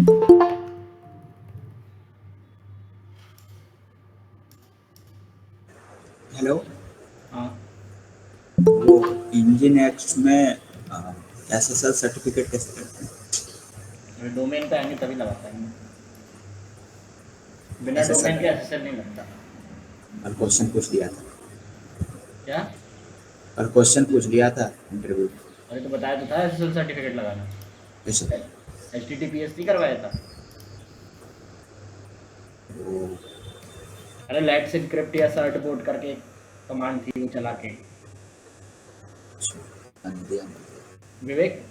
Hello. हाँ, वो engine x में एसएसएल सर्टिफिकेट कैसे करते हैं? अभी डोमेन पे आएंगे तभी लगा पाएंगे। बिना एसएसएल डोमेन के एसएसएल नहीं लगता। कल क्वेश्चन पूछ लिया था। क्या? कल क्वेश्चन पूछ लिया था इंटरव्यू में। अरे तो बताया तो था एसएसएल सर्टिफिकेट लगाना। कैसे? एचटीटीपीएस नहीं करवाया था? वो अरे लेट्स एनक्रिप्ट या सर्ट बोर्ड करके एक कमांड थी वो चला के। दिया। विवेक,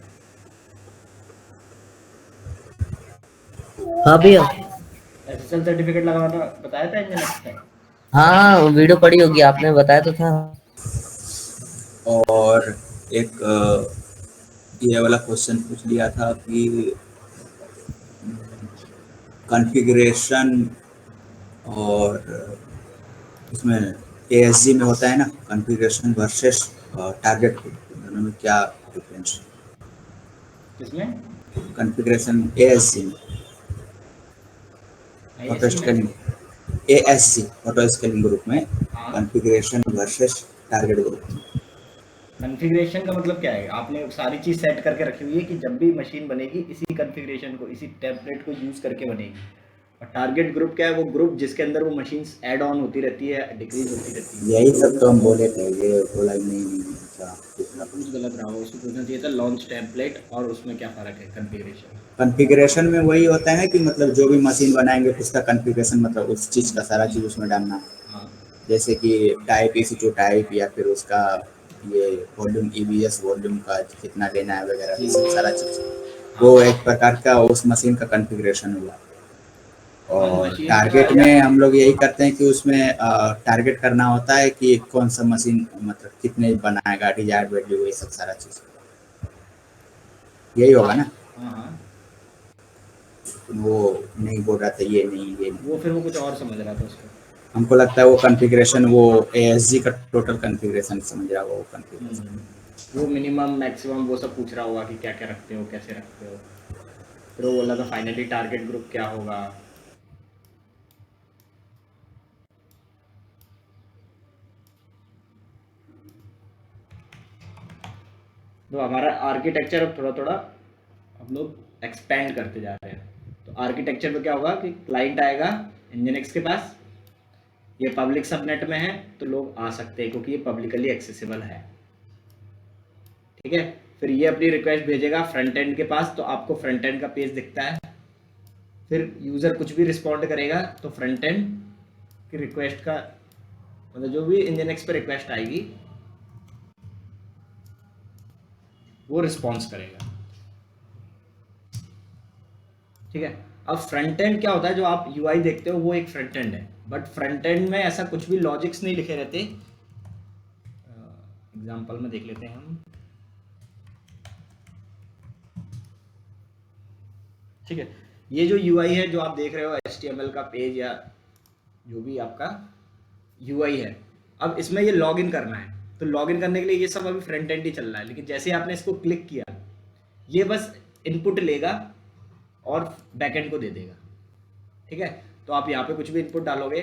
हाँ भैया। एसएसएल सर्टिफिकेट लगाना बताया था इंजीनियर्स ने। हाँ वीडियो पड़ी होगी, आपने बताया तो था। और एक ये वाला क्वेश्चन पूछ लिया था कि कॉन्फ़िगरेशन और उसमें एएसजी में होता है ना, कॉन्फ़िगरेशन वर्सेस टारगेट दोनों में क्या डिफरेंस? किसमें? कॉन्फ़िगरेशन एएसजी में, ऑटो आईएससी में? Scanning ASG auto scanning group में, हाँ। कॉन्फ़िगरेशन वर्सेस टारगेट ग्रुप में। कॉन्फ़िगरेशन का मतलब क्या है? आपने सारी चीज़ सेट करके रखी हुई है कि जब भी मशीन बनेगी इसी कॉन्फ़िगरेशन को, इसी टेम्पलेट को यूज़ करके बनेगी। और टारगेट ग्रुप क्या है? वो ग्रुप जिसके अंदर वो मशीन्स ऐड ऑन होती रहती है, डिक्रीज़ होती रहती है। यही सब तो हम बोले थे, ये बोला ही नहीं अच्छा वो दूसरा कुछ कुछ। गलत रहा होगा, उसको पूछना चाहिए था लॉन्च टेम्पलेट और उसमें क्या फ़र्क है कॉन्फ़िगरेशन। कॉन्फ़िगरेशन में वही होता है कि मतलब जो भी मशीन बनाएंगे उसका कॉन्फ़िगरेशन, मतलब उस चीज़ का सारा चीज़ उसमें डालना। हाँ। जैसे कि टाइप EC2 टाइप, या फिर उसका ये वॉल्यूम EBS वॉल्यूम का कितना लेना है वगैरह, ये सब सारा चीज़ हाँ। वो एक प्रकार का उस मशीन का कॉन्फ़िगरेशन हुआ। हाँ, और मशीन का टारगेट या में हम लोग यही करते हैं कि उसमें टारगेट करना होता है कि कौन सा मशीन मतलब कितने बनाएगा, डिजायर्ड वैल्यू, ये सब सारा चीज़ यही होगा ना। हाँ, हाँ। वो नहीं बोल रहा था ये नहीं ये नहीं। वो फिर वो कुछ और समझ रहा था उसको। हमको लगता है वो कॉन्फ़िगरेशन, वो एएसजी का टोटल कॉन्फ़िगरेशन समझ रहा होगा वो हुँ। कॉन्फ़िगरेशन। वो मिनिमम, मैक्सिमम वो सब पूछ रहा होगा कि क्या-क्या रखते हो, कैसे रखते हो? फिर वो बोला था फाइनली टारगेट ग्रुप क्या होगा? तो हमारा आर्किटेक्चर अब थोड़ा-थोड़ा हम लोग एक्सपेंड करते जा रहे हैं। तो आर्किटेक्चर में क्या होगा कि क्लाइंट आएगा nginx के पास, ये पब्लिक सबनेट में है तो लोग आ सकते हैं क्योंकि ये पब्लिकली एक्सेसिबल है। ठीक है? फिर ये अपनी रिक्वेस्ट भेजेगा फ्रंट एंड के पास, तो आपको फ्रंट एंड का पेज दिखता है। फिर यूज़र कुछ भी रिस्पॉन्ड करेगा तो फ्रंट एंड की रिक्वेस्ट का मतलब जो भी nginx पे रिक्वेस्ट आएगी वो रिस्पॉन्स करेगा। ठीक है? अब फ्रंट एंड क्या होता है? जो आप यूआई देखते हो वो एक फ्रंट एंड है, बट फ्रंट एंड में ऐसा कुछ भी लॉजिक्स नहीं लिखे रहते। एग्जांपल में देख लेते हैं हम। ठीक है? ये जो यूआई है जो आप देख रहे हो एचटीएमएल का पेज या जो भी आपका यूआई है, अब इसमें ये लॉगिन करना है, तो लॉगिन करने के लिए ये सब अभी फ्रंट एंड ही चल रहा है, लेकिन जैसे आपने इसको क्लिक किया ये बस इनपुट लेगा और बैकएंड को दे देगा। ठीक है? तो आप यहाँ पे कुछ भी इनपुट डालोगे,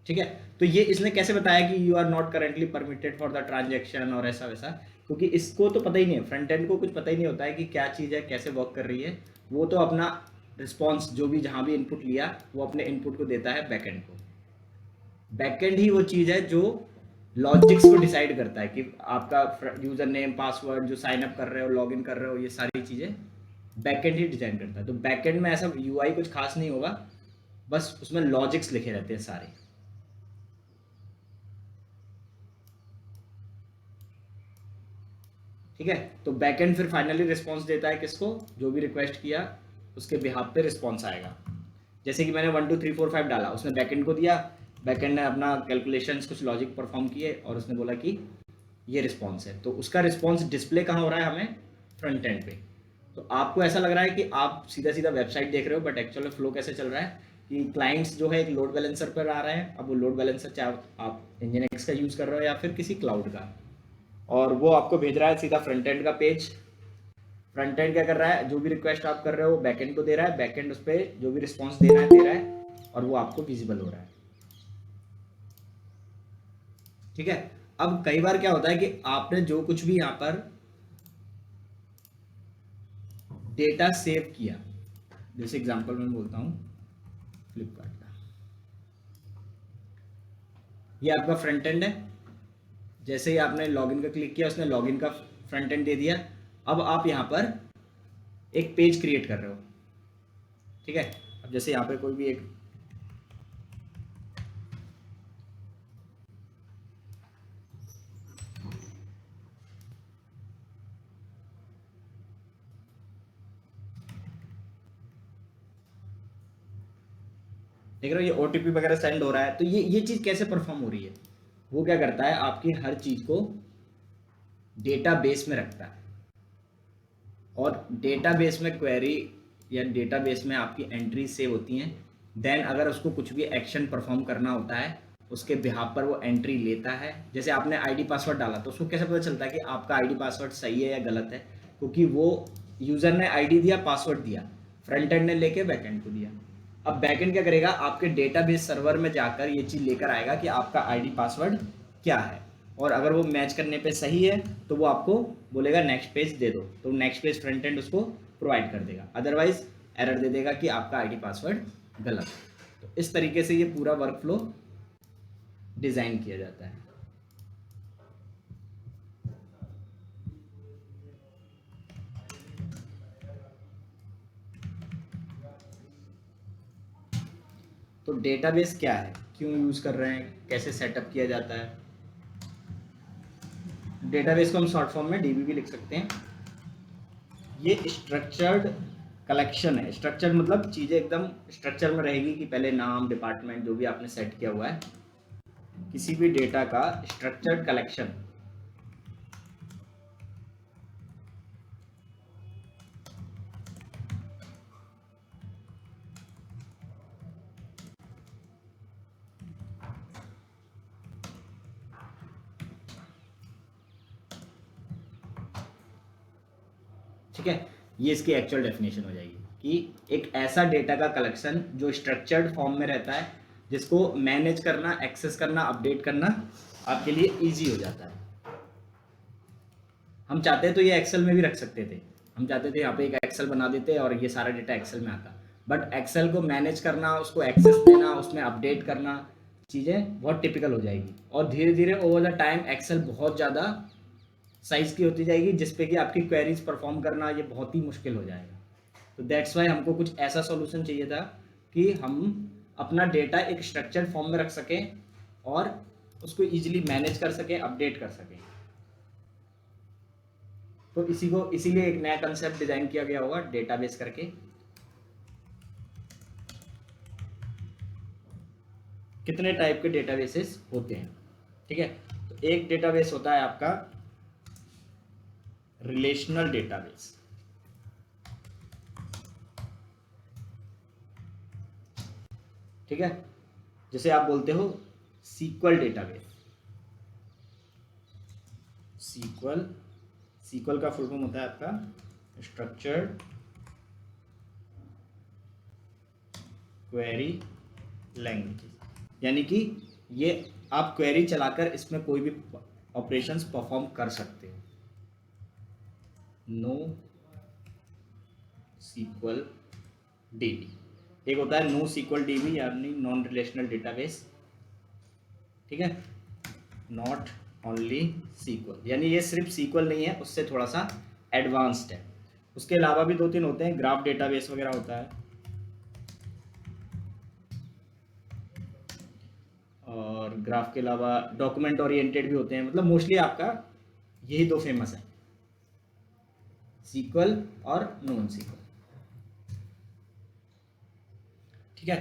ठीक है? तो ये इसने कैसे बताया कि you are not currently permitted for the transaction और ऐसा वैसा, क्योंकि इसको तो पता ही नहीं है, फ्रंट एंड को कुछ पता ही नहीं होता है कि क्या चीज़ है, कैसे वर्क कर रही है। वो तो अपना रिस्पॉन्स जो भी जहाँ भी इनपुट लिया वो अपने इनपुट को देता है बैकएंड को। बैकएंड ही वो चीज़ है जो लॉजिक्स को डिसाइड करता है कि आपका यूज़र नेम पासवर्ड जो साइन अप कर रहे हो, लॉगिन कर रहे हो, ये सारी चीज़ें बैकएंड ही डिजाइन करता है। तो बैकएंड में ऐसा यूआई कुछ खास नहीं होगा, बस उसमें लॉजिक्स लिखे रहते हैं सारे। ठीक है? तो बैकएंड फिर फाइनली रिस्पॉन्स देता है किसको? जो भी रिक्वेस्ट किया उसके बिहाफ पे रिस्पॉन्स आएगा। जैसे कि मैंने 1 2 3 4 5 डाला, उसने बैकएंड को दिया, बैकएंड ने अपना कैलकुलेशंस कुछ लॉजिक परफॉर्म किए और उसने बोला कि ये रिस्पॉन्स है। तो उसका रिस्पॉन्स डिस्प्ले कहाँ हो रहा है हमें? फ्रंट एंड पे। तो आपको ऐसा लग रहा है कि आप सीधा सीधा वेबसाइट देख रहे हो, बट एक्चुअल में फ्लो कैसे चल रहा है कि क्लाइंट्स जो है एक लोड बैलेंसर पर आ रहे हैं, अब वो लोड बैलेंसर चाहे आप Nginx का यूज़ कर रहे हो या फिर किसी क्लाउड का, और वो आपको भेज रहा है सीधा फ्रंट एंड का पेज। फ्रंट एंड क्या कर रहा है, जो भी रिक्वेस्ट आप कर रहे हो बैक एंड को दे रहा है, बैक एंड उस पर जो भी रिस्पॉन्स दे रहा है और वो आपको विजिबल हो रहा है। ठीक है, अब कई बार क्या होता है कि आपने जो कुछ भी यहाँ पर डेटा सेव किया, जैसे एग्जांपल मैं बोलता हूँ फ्लिपकार्ट का, ये आपका फ्रंट एंड है। जैसे ही आपने लॉगिन का क्लिक किया, उसने लॉगिन का फ्रंट एंड दे दिया। अब आप यहाँ पर एक पेज क्रिएट कर रहे हो। ठीक है, अब जैसे यहाँ पे कोई भी एक देख रहे हो, ये OTP वगैरह सेंड हो रहा है, तो ये चीज़ कैसे परफॉर्म हो रही है, वो क्या करता है आपकी हर चीज़ को डेटाबेस में रखता है, और डेटाबेस में क्वेरी या डेटाबेस में आपकी एंट्री सेव होती हैं। देन अगर उसको कुछ भी एक्शन परफॉर्म करना होता है, उसके बिहाफ पर वो एंट्री लेता है। जैसे आपने आईडी पासवर्ड डाला, तो उसको कैसे पता चलता है कि आपका आईडी पासवर्ड सही है या गलत है, क्योंकि वो यूज़र ने आईडी दिया, पासवर्ड दिया, फ्रंट एंड ने लेके बैक एंड को दिया। अब बैक एंड क्या करेगा, आपके डेटाबेस सर्वर में जाकर ये चीज़ लेकर आएगा कि आपका आईडी पासवर्ड क्या है, और अगर वो मैच करने पे सही है तो वो आपको बोलेगा नेक्स्ट पेज दे दो, तो नेक्स्ट पेज फ्रंट एंड उसको प्रोवाइड कर देगा, अदरवाइज एरर दे देगा कि आपका आईडी पासवर्ड गलत है। तो इस तरीके से ये पूरा वर्कफ्लो डिज़ाइन किया जाता है। तो डेटाबेस क्या है, क्यों यूज़ कर रहे हैं, कैसे सेटअप किया जाता है। डेटाबेस को हम शॉर्ट फॉर्म में DB भी लिख सकते हैं। ये स्ट्रक्चर्ड कलेक्शन है। स्ट्रक्चर मतलब चीज़ें एकदम स्ट्रक्चर में रहेगी कि पहले नाम, डिपार्टमेंट, जो भी आपने सेट किया हुआ है, किसी भी डेटा का स्ट्रक्चर्ड कलेक्शन। ठीक है, ये इसकी एक्चुअल डेफिनेशन हो जाएगी कि एक ऐसा डेटा का कलेक्शन जो स्ट्रक्चर्ड फॉर्म में रहता है, जिसको मैनेज करना, एक्सेस करना, अपडेट करना आपके लिए इजी हो जाता है। हम चाहते तो ये एक्सेल में भी रख सकते थे, हम चाहते थे यहाँ पे एक एक्सेल बना देते और ये सारा डेटा एक्सेल में आता, बट एक्सेल को मैनेज करना, उसको एक्सेस देना, उसमें अपडेट करना, चीज़ें बहुत टिपिकल हो जाएगी, और धीरे धीरे ओवर द टाइम एक्सेल बहुत ज़्यादा साइज़ की होती जाएगी, जिसपे कि आपकी क्वेरीज परफॉर्म करना ये बहुत ही मुश्किल हो जाएगा। तो दैट्स वाई हमको कुछ ऐसा सॉल्यूशन चाहिए था कि हम अपना डेटा एक स्ट्रक्चर्ड फॉर्म में रख सकें और उसको इजीली मैनेज कर सकें, अपडेट कर सकें। तो इसीलिए एक नया कंसेप्ट डिजाइन किया गया होगा डेटाबेस करके। कितने टाइप के डेटाबेसेस होते हैं, ठीक है। तो एक डेटाबेस होता है आपका रिलेशनल डेटाबेस। ठीक है, जैसे आप बोलते हो सीक्वल डेटाबेस। सीक्वल का फुल फॉर्म होता है आपका स्ट्रक्चर्ड क्वेरी लैंग्वेज, यानी कि ये आप क्वेरी चलाकर इसमें कोई भी ऑपरेशंस परफॉर्म कर सकते हो। नो सीक्वल DB, एक होता है नो सीक्वल DB यानी नॉन रिलेशनल डेटाबेस। ठीक है, नॉट ओनली सीक्वल, यानी ये सिर्फ सीक्वल नहीं है, उससे थोड़ा सा एडवांस्ड है। उसके अलावा भी 2-3 होते हैं, ग्राफ डेटाबेस वगैरह होता है, और ग्राफ के अलावा डॉक्यूमेंट ओरिएंटेड भी होते हैं। मतलब मोस्टली आपका यही 2 फेमस है, सीक्वल और नॉन सीक्वल। ठीक है,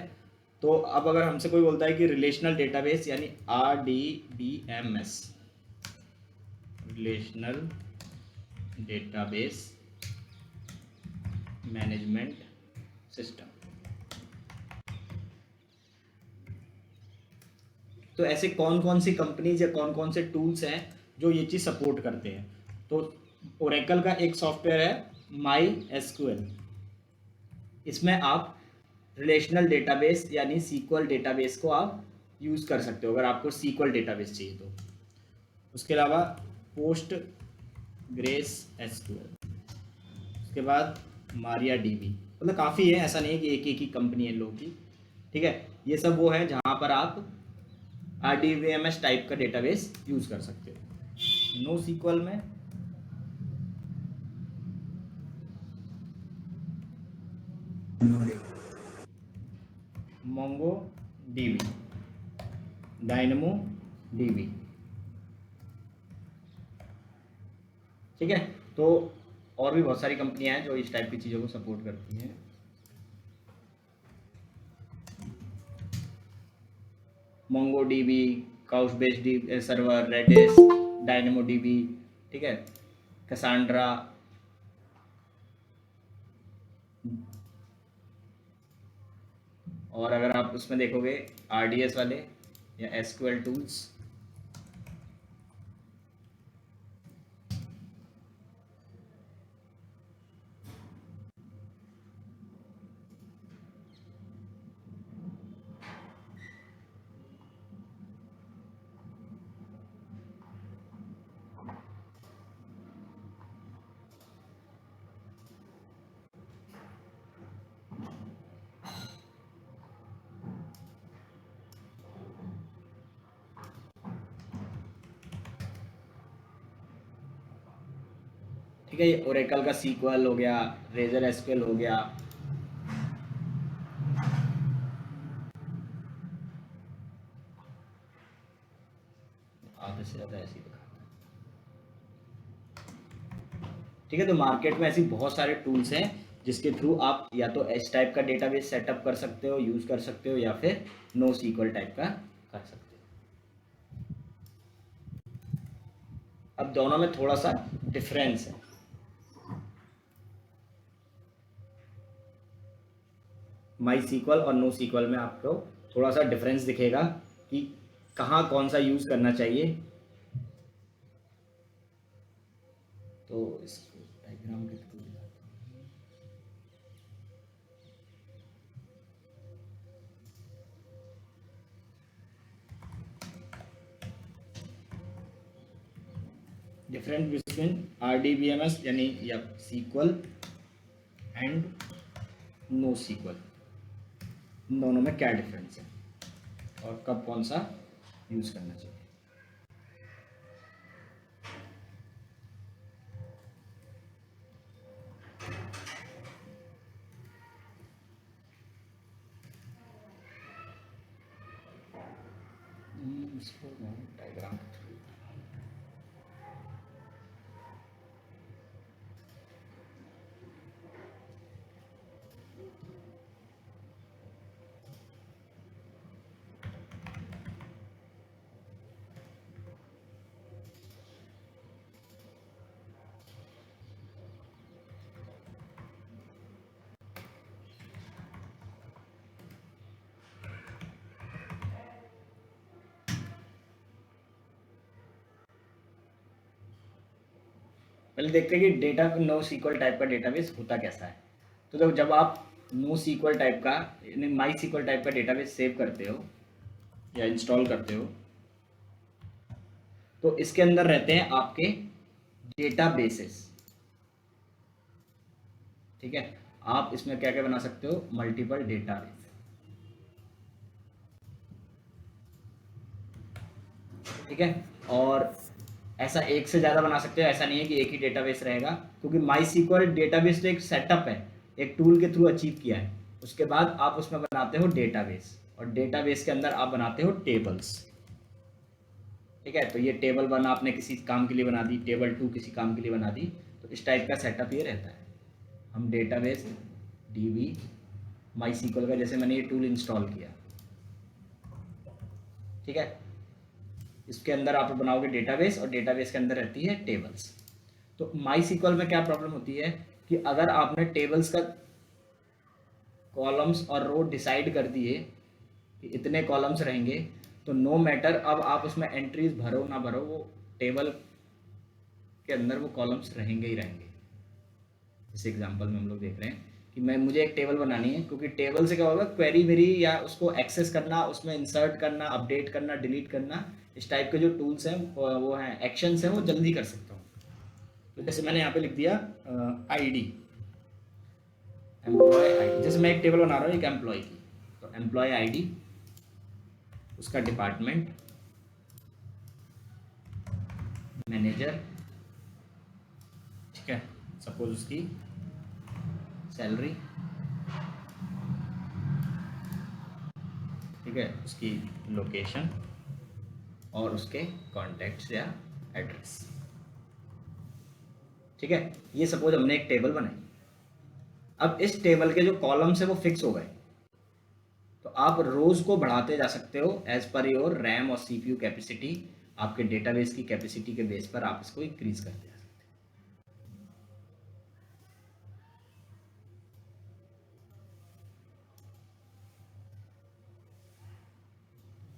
तो अब अगर हमसे कोई बोलता है कि रिलेशनल डेटाबेस यानी RDBMS, relational database management system, तो ऐसे कौन कौन सी कंपनीज या कौन कौन से टूल्स हैं जो ये चीज़ सपोर्ट करते हैं। तो ओरेकल का एक सॉफ्टवेयर है माई एसक्यूएल। इसमें आप रिलेशनल डेटाबेस यानी सीक्वल डेटाबेस को आप यूज़ कर सकते हो अगर आपको सीक्वल डेटाबेस चाहिए तो। उसके अलावा पोस्ट ग्रेस एसक्यूएल, उसके बाद मारिया डीबी, मतलब काफ़ी है, ऐसा नहीं है कि एक ही कंपनी है इन लोगों की, ठीक है। ये सब वो है जहाँ पर आप RDBMS टाइप का डेटाबेस यूज़ कर सकते हो। नो सीक्वल में मोंगो डीबी, डायनमो डीबी, ठीक है। तो और भी बहुत सारी कंपनियां हैं जो इस टाइप की चीज़ों को सपोर्ट करती हैं। MongoDB, Couchbase D server, Redis, DynamoDB, ठीक है, कैसांड्रा, और अगर आप उसमें देखोगे RDS वाले या SQL टूल्स, ठीक है। ये ओरेकल का सीक्वल हो गया, रेजर SQL हो गया, आधे से ज़्यादा ऐसे ही दिखा, ठीक है। तो मार्केट में ऐसी बहुत सारे टूल्स हैं जिसके थ्रू आप या तो इस टाइप का डेटाबेस सेटअप कर सकते हो, यूज़ कर सकते हो, या फिर नो सीक्वल टाइप का कर सकते हो। अब दोनों में थोड़ा सा डिफरेंस है। माई सीक्वल और नो सीक्वल में आपको थोड़ा सा डिफरेंस दिखेगा कि कहाँ कौन सा यूज़ करना चाहिए। तो इसको डायग्राम के थ्रू डिफरेंट बिटवीन RDBMS यानी या सीक्वल एंड नो सीक्वल, इन दोनों में क्या डिफरेंस है और कब कौन सा यूज़ करना चाहिए। इसको डायग्राम के थ्रू पहले देखते हैं कि डेटा नो सीक्वल टाइप का डेटाबेस होता कैसा है। तो जब आप नो सीक्वल टाइप का यानी माई सीक्वल टाइप का डेटाबेस सेव करते हो या इंस्टॉल करते हो, तो इसके अंदर रहते हैं आपके डेटाबेसेस, ठीक है। आप इसमें क्या क्या बना सकते हो, मल्टीपल डेटाबेस, ठीक है। और ऐसा एक से ज़्यादा बना सकते हो, ऐसा नहीं है कि एक ही डेटाबेस रहेगा, क्योंकि माई सीक्वल डेटाबेस तो एक सेटअप है, एक टूल के थ्रू अचीव किया है। उसके बाद आप उसमें बनाते हो डेटाबेस, और डेटाबेस के अंदर आप बनाते हो टेबल्स, ठीक है। तो ये टेबल 1 आपने किसी काम के लिए बना दी, टेबल 2 किसी काम के लिए बना दी, तो इस टाइप का सेटअप ये रहता है। हम डेटाबेस DB माई सीक्वल का जैसे मैंने ये टूल इंस्टॉल किया, ठीक है, इसके अंदर आप बनाओगे डेटाबेस और डेटाबेस के अंदर रहती है टेबल्स। तो माई सीक्वल में क्या प्रॉब्लम होती है कि अगर आपने टेबल्स का कॉलम्स और रो डिसाइड कर दिए कि इतने कॉलम्स रहेंगे, तो नो मैटर अब आप उसमें एंट्रीज भरो ना भरो, वो टेबल के अंदर वो कॉलम्स रहेंगे ही रहेंगे। इस एग्जांपल में हम लोग देख रहे हैं कि मुझे एक टेबल बनानी है, क्योंकि टेबल से क्या होगा, क्वेरी मेरी या उसको एक्सेस करना, उसमें इंसर्ट करना, अपडेट करना, डिलीट करना, इस टाइप के जो टूल्स हैं वो हैं, एक्शंस हैं, वो जल्दी कर सकता हूँ। तो जैसे मैंने यहाँ पे लिख दिया आईडी, एम्प्लॉय आईडी, जैसे मैं एक टेबल बना रहा हूँ एक एम्प्लॉय की, तो एम्प्लॉय आईडी, उसका डिपार्टमेंट, मैनेजर, ठीक है, सपोज उसकी सैलरी, ठीक है, उसकी लोकेशन और उसके कॉन्टैक्ट्स या एड्रेस, ठीक है। ये सपोज हमने एक टेबल बनाई। अब इस टेबल के जो कॉलम्स है वो फिक्स हो गए, तो आप रोज को बढ़ाते जा सकते हो एज पर योर रैम और सीपीयू कैपेसिटी, आपके डेटाबेस की कैपेसिटी के बेस पर आप इसको इंक्रीज करते जा सकते हो।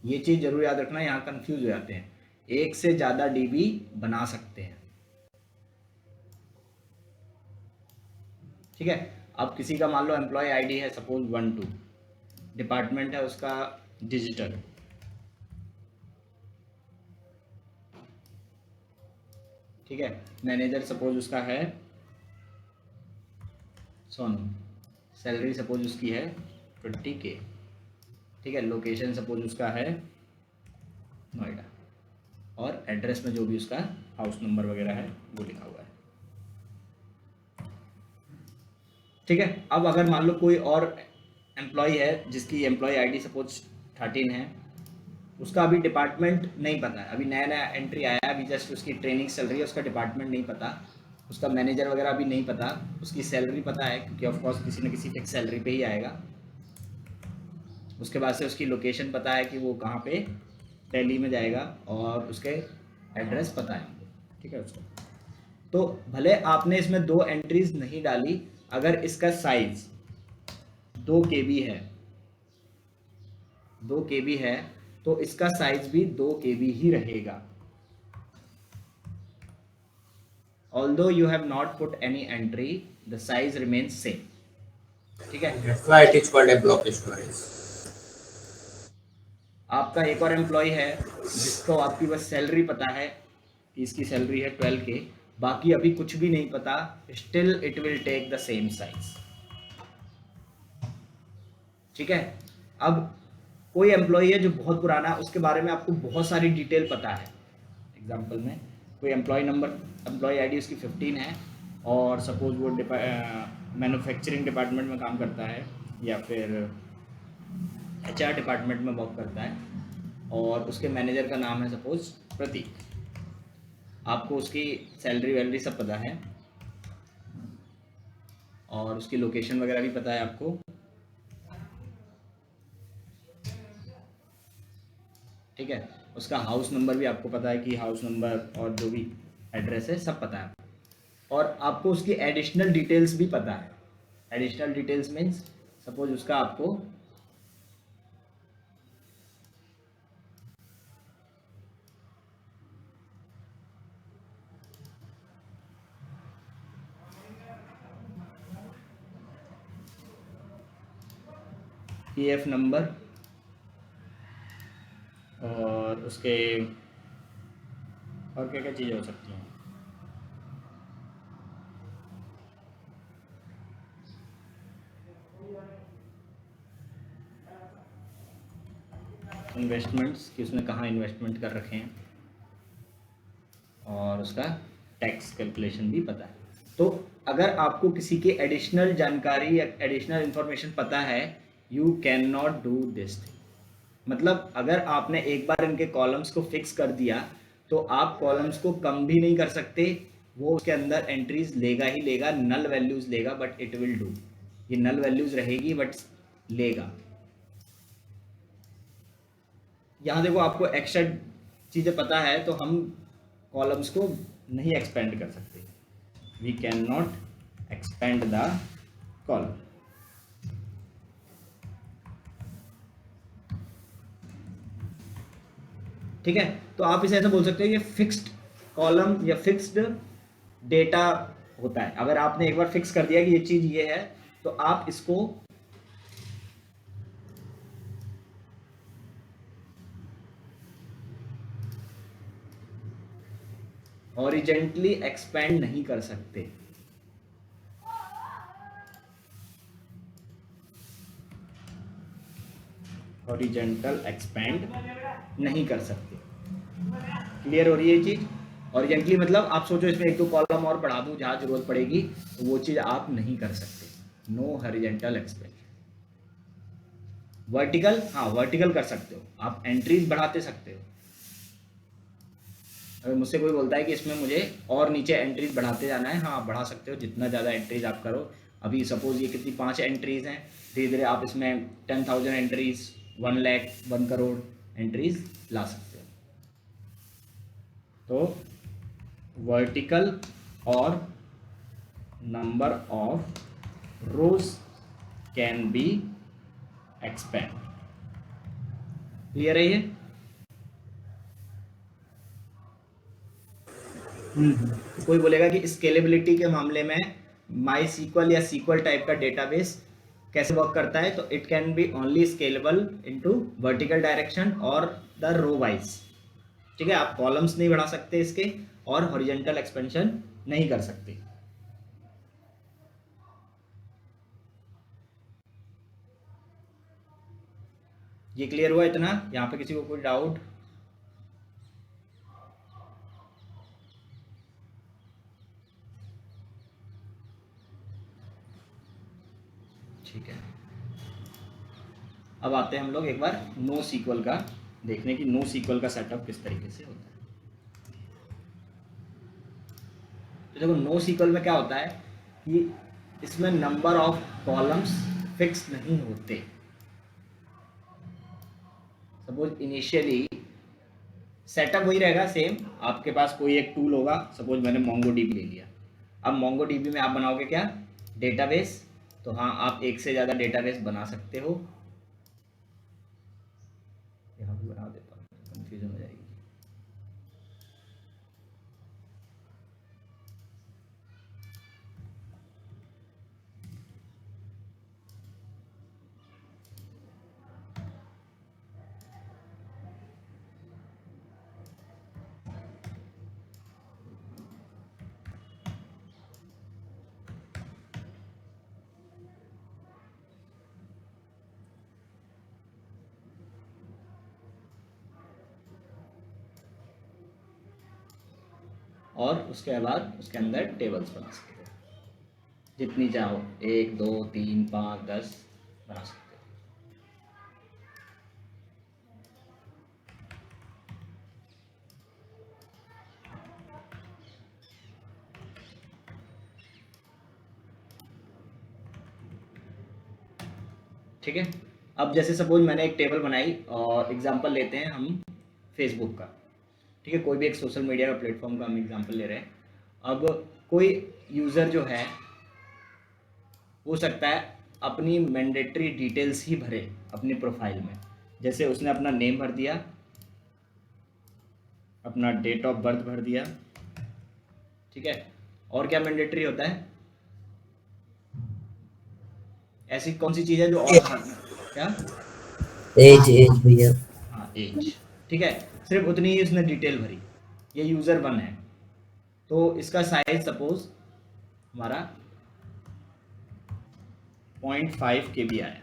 ये चीज जरूर याद रखना, यहाँ कंफ्यूज हो जाते हैं। एक से ज्यादा डीबी बना सकते हैं, ठीक है। अब किसी का मान लो एम्प्लॉय आईडी है सपोज 12, डिपार्टमेंट है उसका डिजिटल, ठीक है, मैनेजर सपोज उसका है सोनू, सैलरी सपोज उसकी है 20K, ठीक है, लोकेशन सपोज उसका है नोएडा, और एड्रेस में जो भी उसका हाउस नंबर वगैरह है वो लिखा हुआ है, ठीक है। अब अगर मान लो कोई और एम्प्लॉय है जिसकी एम्प्लॉय आईडी सपोज 13 है, उसका अभी डिपार्टमेंट नहीं पता है, अभी नया नया एंट्री आया है, अभी जस्ट उसकी ट्रेनिंग चल रही है, उसका डिपार्टमेंट नहीं पता, उसका मैनेजर वगैरह अभी नहीं पता, उसकी सैलरी पता है क्योंकि ऑफकोर्स किसी न किसी फिक्स सैलरी पे ही आएगा, उसके बाद से उसकी लोकेशन पता है कि वो कहाँ पे दिल्ली में जाएगा, और उसके एड्रेस पता है, ठीक है उसको। तो भले आपने इसमें 2 एंट्रीज नहीं डाली, अगर इसका साइज 2 KB है, 2 KB है, तो इसका साइज भी 2 KB ही रहेगा, although you have not put any entry, the size remains same, ठीक है। That's why it is called a block storage. आपका एक और एम्प्लॉय है जिसको आपकी बस सैलरी पता है कि इसकी सैलरी है 12K, बाकी अभी कुछ भी नहीं पता, still it will take the same size, ठीक है। अब कोई एम्प्लॉय है जो बहुत पुराना, उसके बारे में आपको बहुत सारी डिटेल पता है, एग्जांपल में कोई एम्प्लॉय आईडी उसकी 15 है, और सपोज वो मैन्युफैक्चरिंग डिपार्टमेंट में काम करता है या फिर HR डिपार्टमेंट में वर्क करता है, और उसके मैनेजर का नाम है सपोज प्रतीक, आपको उसकी सैलरी वैलरी सब पता है, और उसकी लोकेशन वगैरह भी पता है आपको, ठीक है, उसका हाउस नंबर भी आपको पता है कि हाउस नंबर और जो भी एड्रेस है सब पता है, और आपको उसकी एडिशनल डिटेल्स भी पता है। एडिशनल डिटेल्स मीन्स सपोज उसका आपको PF नंबर और उसके और क्या क्या चीज़ें हो सकती हैं, इन्वेस्टमेंट्स कि उसने कहाँ इन्वेस्टमेंट कर रखे हैं, और उसका टैक्स कैलकुलेशन भी पता है। तो अगर आपको किसी की एडिशनल जानकारी या एडिशनल इंफॉर्मेशन पता है, you can not do this thing, मतलब अगर आपने एक बार इनके कॉलम्स को फिक्स कर दिया तो आप कॉलम्स को कम भी नहीं कर सकते, वो उसके अंदर एंट्रीज लेगा ही लेगा, नल वैल्यूज लेगा, बट इट विल डू, ये नल वैल्यूज रहेगी बट लेगा। यहाँ देखो आपको एक्स्ट्रा चीज़ें पता है, तो हम कॉलम्स को नहीं एक्सपेंड कर सकते, we can not expand the column, ठीक है, तो आप इसे ऐसा बोल सकते हो ये फिक्स्ड कॉलम या फिक्स्ड डेटा होता है। अगर आपने एक बार फिक्स कर दिया कि ये चीज ये है, तो आप इसको हॉरिजेंटली एक्सपेंड नहीं कर सकते। हॉरिजेंटल एक्सपेंड नहीं कर सकते। क्लियर हो रही है ये चीज? हॉरिजेंटली मतलब आप सोचो इसमें एक दो कॉलम और बढ़ा दूं जहां जरूरत पड़ेगी, तो वो चीज आप नहीं कर सकते। No horizontal expansion. वर्टिकल, हाँ वर्टिकल कर सकते हो, आप एंट्रीज बढ़ाते सकते हो। अगर मुझसे कोई बोलता है कि इसमें मुझे और नीचे एंट्रीज बढ़ाते जाना है, हाँ बढ़ा सकते हो, जितना ज़्यादा एंट्रीज आप करो। अभी सपोज ये कितनी 5 एंट्रीज हैं, धीरे धीरे आप इसमें 10,000 एंट्रीज, 1 लाख, 1 करोड़ एंट्रीज ला सकते हो। तो वर्टिकल और number of rose can be expand. Clear है ये? कोई बोलेगा कि स्केलेबिलिटी के मामले में माई सीक्वल या सीक्वल टाइप का डेटाबेस कैसे वर्क करता है, तो it can be only scalable into vertical direction और द रो वाइज। ठीक है, आप कॉलम्स नहीं बढ़ा सकते इसके, और हॉरिजेंटल एक्सपेंशन नहीं कर सकते। ये क्लियर हुआ इतना? यहाँ पे किसी को कोई डाउट? ठीक है, अब आते हैं हम लोग एक बार नो सीक्वल का देखने की नो सीक्वल का सेटअप किस तरीके से होता है। तो देखो नो सीक्वल में क्या होता है कि इसमें नंबर ऑफ कॉलम्स फिक्स नहीं होते। सपोज इनिशियली सेटअप वही रहेगा सेम, आपके पास कोई एक टूल होगा, सपोज मैंने MongoDB ले लिया। अब MongoDB में आप बनाओगे क्या, डेटाबेस। तो हाँ, आप एक से ज़्यादा डेटाबेस बना सकते हो। यहाँ भी बना देता हूँ, कंफ्यूजन हो जाएगी। और उसके बाद उसके अंदर टेबल्स बना सकते हो, जितनी चाहो, 1 2 3 5 10 बना सकते हो। ठीक है, अब जैसे सपोज मैंने एक टेबल बनाई, और एग्जांपल लेते हैं हम फेसबुक का। ठीक है, कोई भी एक सोशल मीडिया का प्लेटफॉर्म का हम एग्जांपल ले रहे हैं। अब कोई यूज़र जो है, हो सकता है अपनी मैंडेटरी डिटेल्स ही भरे अपनी प्रोफाइल में। जैसे उसने अपना नेम भर दिया, अपना डेट ऑफ बर्थ भर दिया। ठीक है, और क्या मैंडेटरी होता है? ऐसी कौन सी चीज़ है जो और भरना? क्या? एज भैया। हाँ, एज। ठीक है, सिर्फ उतनी ही उसने डिटेल भरी। ये यूज़र 1 है, तो इसका साइज सपोज हमारा 0.5 KB आया,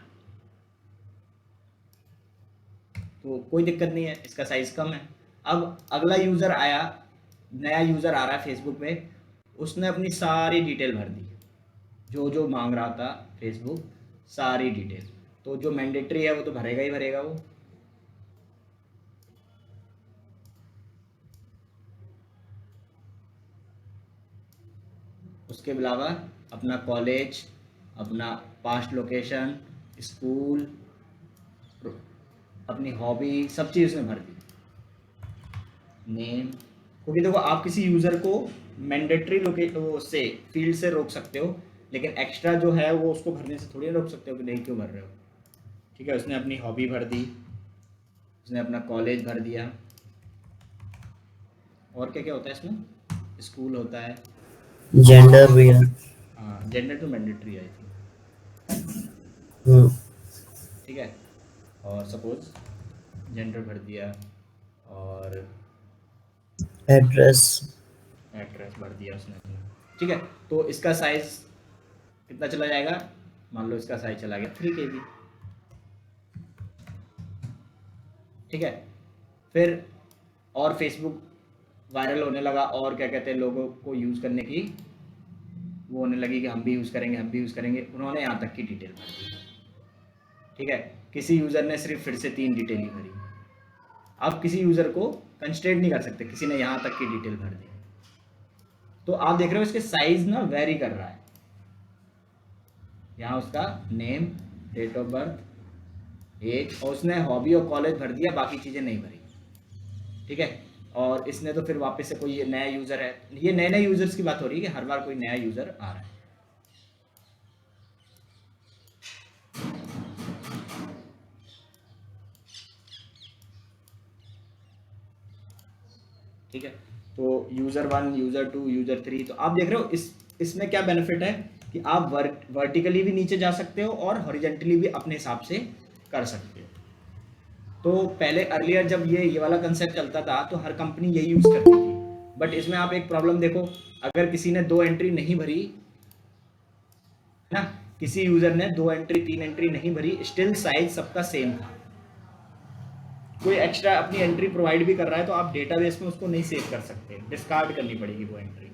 तो कोई दिक्कत नहीं है, इसका साइज कम है। अब अगला यूज़र आया, नया यूज़र आ रहा है फेसबुक पे, उसने अपनी सारी डिटेल भर दी, जो जो मांग रहा था फेसबुक, सारी डिटेल। तो जो मैंडेटरी है वो तो भरेगा ही भरेगा वो। उसके अलावा अपना कॉलेज, अपना पास्ट लोकेशन, स्कूल, अपनी हॉबी, सब चीज़ उसने भर दी। नेम, क्योंकि देखो आप किसी यूज़र को मैंडेटरी से फील्ड से रोक सकते हो, लेकिन एक्स्ट्रा जो है वो उसको भरने से थोड़ी रोक सकते हो कि नहीं क्यों भर रहे हो। ठीक है, उसने अपनी हॉबी भर दी, उसने अपना कॉलेज भर दिया, और क्या क्या होता है इसमें? स्कूल होता है, जेंडर भैया। हाँ gender to mandatory I think, hmm, ठीक है। और सपोज जेंडर भर दिया और एड्रेस। एड्रेस भर दिया उसने अपना, ठीक है। तो इसका साइज कितना चला जाएगा? मान लो इसका साइज चला गया 3 KB, ठीक है। फिर और फेसबुक वायरल होने लगा और क्या कहते हैं लोगों को यूज़ करने की वो होने लगी कि हम भी यूज़ करेंगे, हम भी यूज़ करेंगे। उन्होंने यहाँ तक की डिटेल भर दी, ठीक है। किसी यूज़र ने सिर्फ फिर से 3 डिटेल ही भरी। आप किसी यूज़र को कंस्ट्रेंट नहीं कर सकते, किसी ने यहाँ तक की डिटेल भर दी। तो आप देख रहे हो इसके साइज ना वेरी कर रहा है। यहाँ उसका name, date of birth, age, और उसने हॉबी और कॉलेज भर दिया, बाकी चीज़ें नहीं भरी, ठीक है। और इसने तो फिर वापस से कोई नया यूज़र है, ये नए नए यूज़र्स की बात हो रही है कि हर बार कोई नया यूज़र आ रहा है, ठीक है। तो यूज़र 1, यूज़र 2, यूज़र 3, तो आप देख रहे हो इसमें क्या बेनिफिट है कि आप वर्टिकली भी नीचे जा सकते हो और हॉरिजेंटली भी अपने हिसाब से कर सकते हो। तो पहले अर्लियर जब ये वाला कंसेप्ट चलता था तो हर कंपनी यही यूज़ करती थी, बट इसमें आप एक प्रॉब्लम देखो, अगर किसी ने 2 एंट्री नहीं भरी ना, किसी यूज़र ने 2 एंट्री 3 एंट्री नहीं भरी, स्टिल साइज सबका सेम था। कोई एक्स्ट्रा अपनी एंट्री प्रोवाइड भी कर रहा है तो आप डेटाबेस में उसको नहीं सेव कर सकते, डिस्कार्ड करनी पड़ेगी वो एंट्री।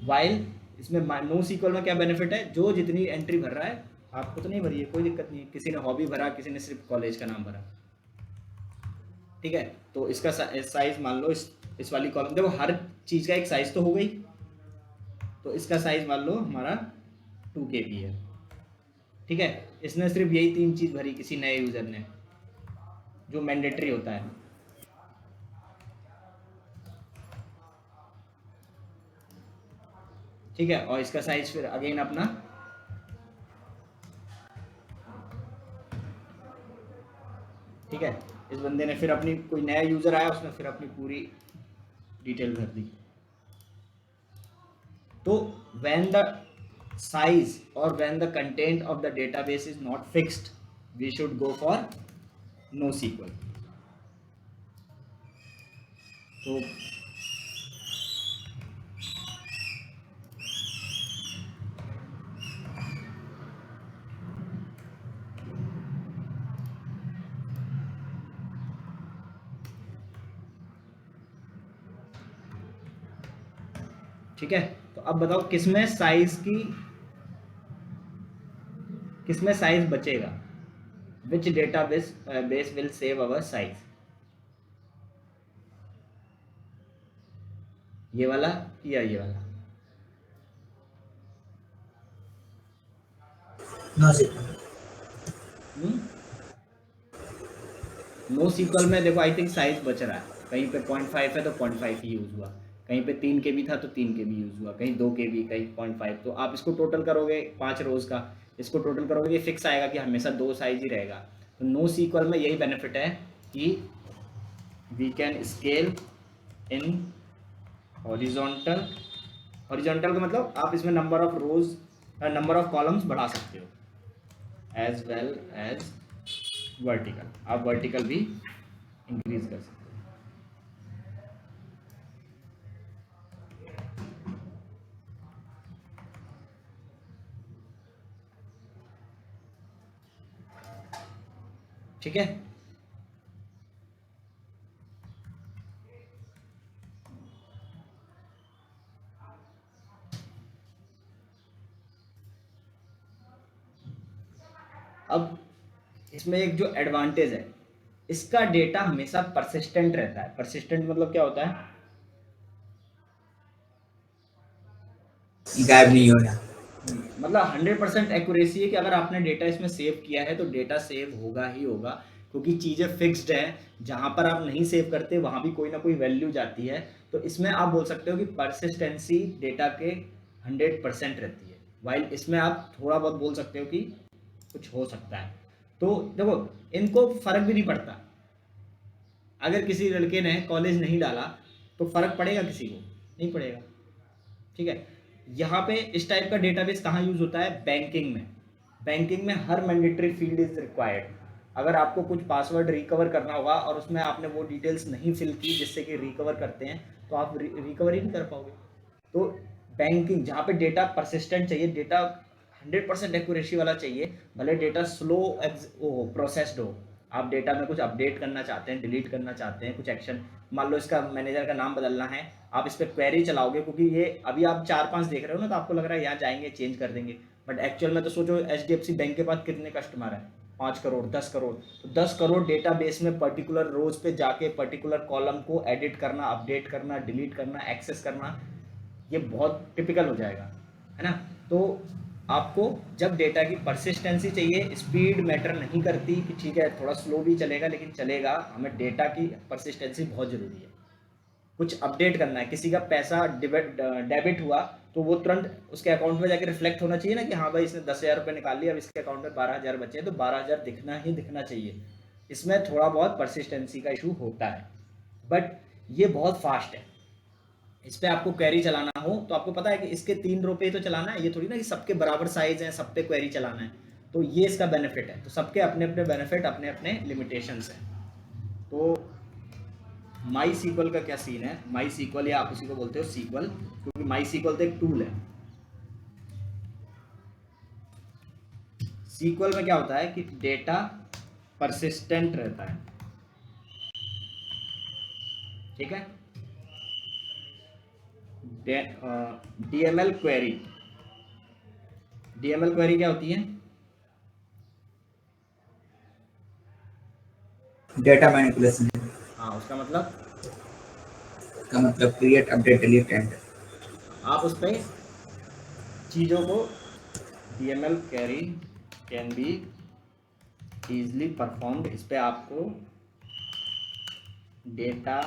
वाइल इसमें नो सीक्वल में क्या बेनिफिट है, जो जितनी एंट्री भर रहा है आपको तो नहीं भरी है, कोई दिक्कत नहीं है। किसी ने हॉबी भरा, किसी ने सिर्फ कॉलेज का नाम भरा, ठीक है। तो इसका साइज मान लो इस वाली कॉलम, देखो हर चीज़ का एक साइज तो हो गई, तो इसका साइज मान लो हमारा 2 KB है, ठीक है। इसने सिर्फ यही 3 चीज़ भरी किसी नए यूज़र ने, जो मैंडेटरी होता है, ठीक है। और इसका साइज फिर अगेन अपना, ठीक है। इस बंदे ने फिर अपनी, कोई नया यूज़र आया उसने फिर अपनी पूरी डिटेल भर दी। तो when the size or when the content of the database is not fixed, we should go for NoSQL. तो ठीक है। तो अब बताओ किसमें साइज बचेगा, which database base will save our size, ये वाला या ये वाला? नो सीक्वल में देखो आई थिंक साइज बच रहा है, कहीं पे 0.5 है तो 0.5 ही यूज़ हुआ, कहीं पे 3 KB था तो 3 KB यूज़ हुआ, कहीं 2 KB, कहीं 0.5। तो आप इसको टोटल करोगे 5 रोज़ का, इसको टोटल करोगे ये फिक्स आएगा कि हमेशा 2 साइज ही रहेगा। तो नो सीक्वल में यही बेनिफिट है कि we can scale in horizontal का मतलब आप इसमें number of rows, number of columns बढ़ा सकते हो, एज वेल एज वर्टिकल, आप वर्टिकल भी इंक्रीज कर सकते हो, ठीक है। अब इसमें एक जो एडवांटेज है, इसका डेटा हमेशा परसिस्टेंट रहता है। परसिस्टेंट मतलब क्या होता है? गायब नहीं हो रहा। मतलब 100% एक्यूरेसी है कि अगर आपने डेटा इसमें सेव किया है तो डेटा सेव होगा ही होगा, क्योंकि चीज़ें फिक्स्ड हैं। जहाँ पर आप नहीं सेव करते वहाँ भी कोई ना कोई वैल्यू जाती है। तो इसमें आप बोल सकते हो कि परसिस्टेंसी डेटा के 100% रहती है, वाइल इसमें आप थोड़ा बहुत बोल सकते हो कि कुछ हो सकता है। तो देखो इनको फर्क भी नहीं पड़ता, अगर किसी लड़के ने कॉलेज नहीं डाला तो फर्क पड़ेगा किसी को? नहीं पड़ेगा। ठीक है, यहाँ पे इस टाइप का डेटाबेस कहाँ यूज होता है? बैंकिंग में। बैंकिंग में हर मैंडेटरी फील्ड इज रिक्वायर्ड। अगर आपको कुछ पासवर्ड रिकवर करना होगा और उसमें आपने वो डिटेल्स नहीं फिल की जिससे कि रिकवर करते हैं, तो आप रिकवर ही नहीं कर पाओगे। तो बैंकिंग जहाँ पे डेटा परसिस्टेंट चाहिए, डेटा 100% एक्यूरेसी वाला चाहिए, भले डेटा स्लो प्रोसेस्ड हो, आप डेटा में कुछ अपडेट करना चाहते हैं, डिलीट करना चाहते हैं, कुछ एक्शन, मान लो इसका मैनेजर का नाम बदलना है, आप इस पर क्वेरी चलाओगे, क्योंकि ये अभी आप 4-5 देख रहे हो ना, तो आपको लग रहा है यहाँ जाएंगे चेंज कर देंगे, बट एक्चुअल में तो सोचो HDFC बैंक के पास कितने कस्टमर हैं, 5 करोड़ 10 करोड़, तो 10 करोड़ डेटाबेस में पर्टिकुलर रोज पे जाके पर्टिकुलर कॉलम को एडिट करना, अपडेट करना, डिलीट करना, एक्सेस करना, ये बहुत टिपिकल हो जाएगा, है ना। तो आपको जब डेटा की परसिस्टेंसी चाहिए, स्पीड मैटर नहीं करती कि ठीक है थोड़ा स्लो भी चलेगा लेकिन चलेगा, हमें डेटा की परसिस्टेंसी बहुत ज़रूरी है। कुछ अपडेट करना है, किसी का पैसा डेबिट हुआ तो वो तुरंत उसके अकाउंट में जाके रिफ्लेक्ट होना चाहिए ना कि हाँ भाई इसने 10,000 रुपये निकाल लिया, अब इसके अकाउंट में 12,000 बचे, तो 12,000 दिखना ही दिखना चाहिए। इसमें थोड़ा बहुत परसिस्टेंसी का इशू होता है, बट ये बहुत फास्ट है। इस पर आपको क्वेरी चलाना हो तो आपको पता है कि इसके 3 रो पे तो चलाना है, ये थोड़ी ना कि सबके बराबर साइज है, सब पे क्वेरी चलाना है, तो ये इसका बेनिफिट है। तो सबके अपने अपने बेनिफिट, अपने अपने लिमिटेशंस हैं। तो माई सीक्वल का क्या सीन है? माई सीक्वल, या आप उसी को बोलते हो सीक्वल, क्योंकि माई सीक्वल तो एक टूल है। सीक्वल में क्या होता है कि डेटा परसिस्टेंट रहता है, ठीक है। DML क्वेरी, DML क्वेरी क्या होती है? डेटा मैनिपुलेशन हाँ, उसका मतलब का मतलब क्रिएट, अपडेट, डिलीट एंड आप उस पर चीज़ों को, DML query can be easily performed, इस पर आपको डेटा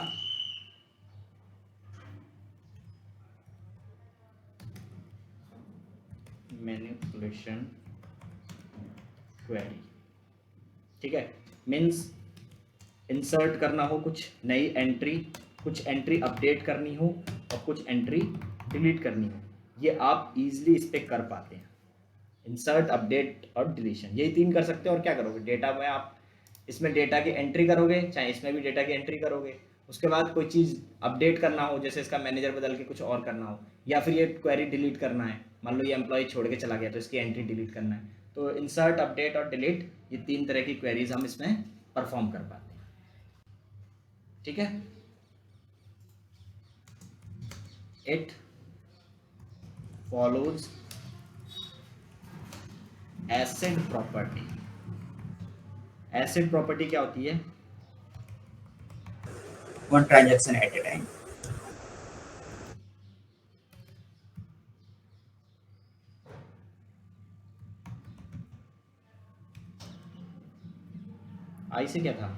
मैनिपुलेशन क्वेरी, ठीक है। मीन्स इंसर्ट करना हो कुछ नई एंट्री, कुछ एंट्री अपडेट करनी हो और कुछ एंट्री डिलीट करनी हो, ये आप इजीली इस पर कर पाते हैं। इंसर्ट, अपडेट और डिलीशन, यही 3 कर सकते हो। और क्या करोगे? डेटा में आप इसमें डेटा की एंट्री करोगे, चाहे इसमें भी डेटा की एंट्री करोगे। उसके बाद कोई चीज़ अपडेट करना हो, जैसे इसका मैनेजर बदल के कुछ और करना हो, या फिर ये क्वेरी डिलीट करना है, मान लो ये एम्प्लॉय छोड़ के चला गया तो इसकी एंट्री डिलीट करना है, तो इंसर्ट, अपडेट और डिलीट, ये 3 तरह की क्वेरीज हम इसमें परफॉर्म कर पाते हैं, ठीक है। It follows acid property. Acid property क्या होती है? One transaction at a time. I से क्या था?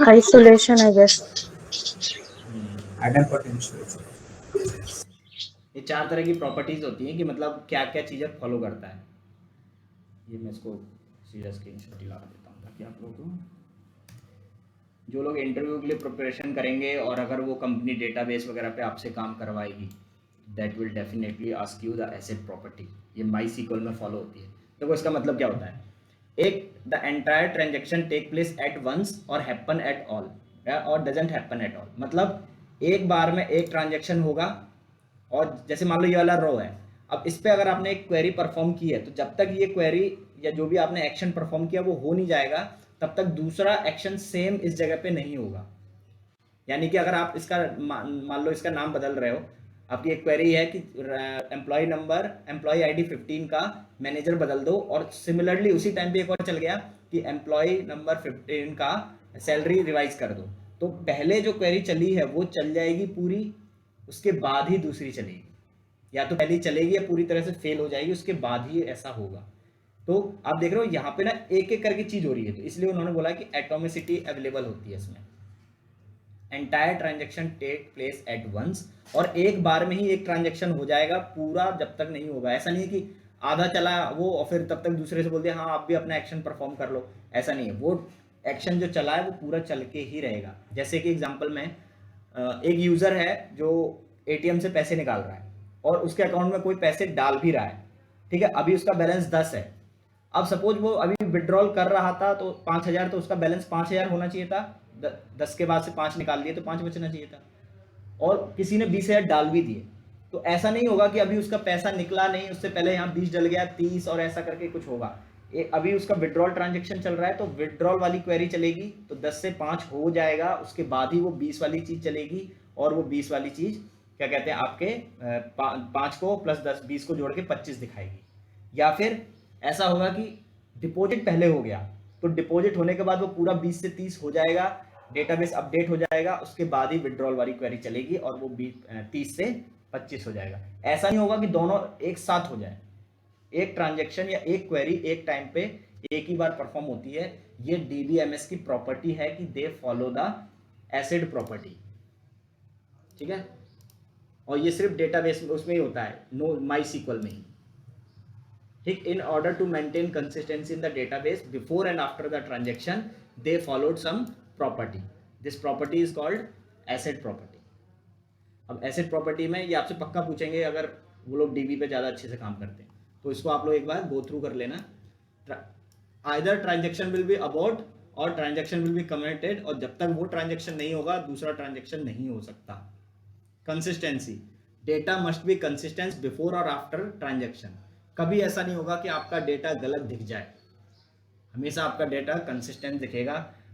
Isolation, I guess. आइडेंटिफिकेशन। ये 4 तरह की प्रॉपर्टीज होती हैं कि मतलब क्या क्या चीज़ें फॉलो करता है। ये मैं इसको सीधा स्क्रीनशॉट ला देता हूँ ताकि आप लोगों को, जो लोग इंटरव्यू के लिए प्रिपरेशन करेंगे और अगर वो कंपनी डेटाबेस वगैरह पे आपसे काम करवाएगी, that will definitely ask you the acid property. ये माई सीक्वल में फॉलो होती है। देखो इसका मतलब क्या होता है? एक, the entire transaction take place at once और हैपन एट ऑल, और डजंट हैपन एट ऑल। मतलब एक बार में एक ट्रांजेक्शन होगा, और जैसे मान लो ये वाला रो है, अब इस पे अगर आपने एक क्वेरी परफॉर्म की है तो जब तक ये क्वेरी या जो भी आपने एक्शन परफॉर्म किया वो हो नहीं जाएगा, तब तक दूसरा एक्शन सेम इस जगह पे नहीं होगा। यानी कि अगर आप इसका मान लो इसका नाम बदल रहे हो, आपकी एक क्वेरी है कि एम्प्लॉय नंबर, एम्प्लॉय ID 15 का मैनेजर बदल दो, और सिमिलरली उसी टाइम पे एक और चल गया कि एम्प्लॉय नंबर 15 का सैलरी रिवाइज कर दो, तो पहले जो क्वेरी चली है वो चल जाएगी पूरी, उसके बाद ही दूसरी चलेगी, या तो पहले चलेगी या पूरी तरह से फेल हो जाएगी, उसके बाद ही ऐसा होगा। तो आप देख रहे हो यहाँ पे ना एक एक करके चीज हो रही है, तो इसलिए उन्होंने बोला कि एटोमिसिटी अवेलेबल होती है इसमें। Entire transaction take place at once, और एक बार में ही एक ट्रांजेक्शन हो जाएगा पूरा, जब तक नहीं होगा। ऐसा नहीं है कि आधा चला वो और फिर तब तक दूसरे से बोल दिया हाँ आप भी अपना एक्शन परफॉर्म कर लो, ऐसा नहीं है। वो एक्शन जो चला है वो पूरा चल के ही रहेगा। जैसे कि एग्जांपल में एक यूज़र है जो एटीएम से पैसे निकाल रहा है और उसके अकाउंट में कोई पैसे डाल भी रहा है, ठीक है, अभी उसका बैलेंस 10 है। अब सपोज वो अभी विड्रॉल कर रहा था तो 5,000, तो उसका बैलेंस 5,000 होना चाहिए था, 10 के बाद से 5 निकाल लिए तो 5 बचना चाहिए था, और किसी ने 20,000 डाल भी दिए। तो ऐसा नहीं होगा कि अभी उसका पैसा निकला नहीं, उससे पहले यहाँ 20 डल गया 30 और ऐसा करके कुछ होगा। अभी उसका विड्रॉल ट्रांजेक्शन चल रहा है तो विड्रॉल वाली क्वेरी चलेगी, तो 10 से 5 हो जाएगा, उसके बाद ही वो 20 वाली चीज चलेगी, और वो 20 वाली चीज क्या कहते हैं आपके 5 को प्लस 10 20 को जोड़ के 25 दिखाएगी। या फिर ऐसा होगा कि डिपॉजिट पहले हो गया, तो डिपॉजिट होने के बाद वो पूरा 20 से 30 हो जाएगा, डेटाबेस अपडेट हो जाएगा, उसके बाद ही विड्रॉल वाली क्वेरी चलेगी और वो 30 से 25 हो जाएगा। ऐसा नहीं होगा कि दोनों एक साथ हो जाए, एक ट्रांजैक्शन या एक क्वेरी एक टाइम पे एक ही बार परफॉर्म होती है। ये डीबीएमएस की प्रॉपर्टी है कि they follow the acid property, ठीक है, और ये सिर्फ डेटाबेस में उसमें ही होता है, नो माई सीक्वल में ही, ठीक। In order to maintain consistency in the database before and after the transaction they followed some property, this property is called acid property. अब एसिड प्रॉपर्टी में ये आपसे पक्का पूछेंगे अगर वो लोग डीबी पे ज़्यादा अच्छे से काम करते हैं, तो इसको आप लोग एक बार गो थ्रू कर लेना। Either transaction will be about और ट्रांजैक्शन विल बी कमिटेड, और जब तक वो ट्रांजैक्शन नहीं होगा दूसरा ट्रांजैक्शन नहीं हो सकता। Consistency, data must be consistent before और आफ्टर ट्रांजैक्शन। कभी ऐसा नहीं होगा कि आपका डेटा गलत दिख जाए, हमेशा आपका डेटा कंसिस्टेंट दिखेगा,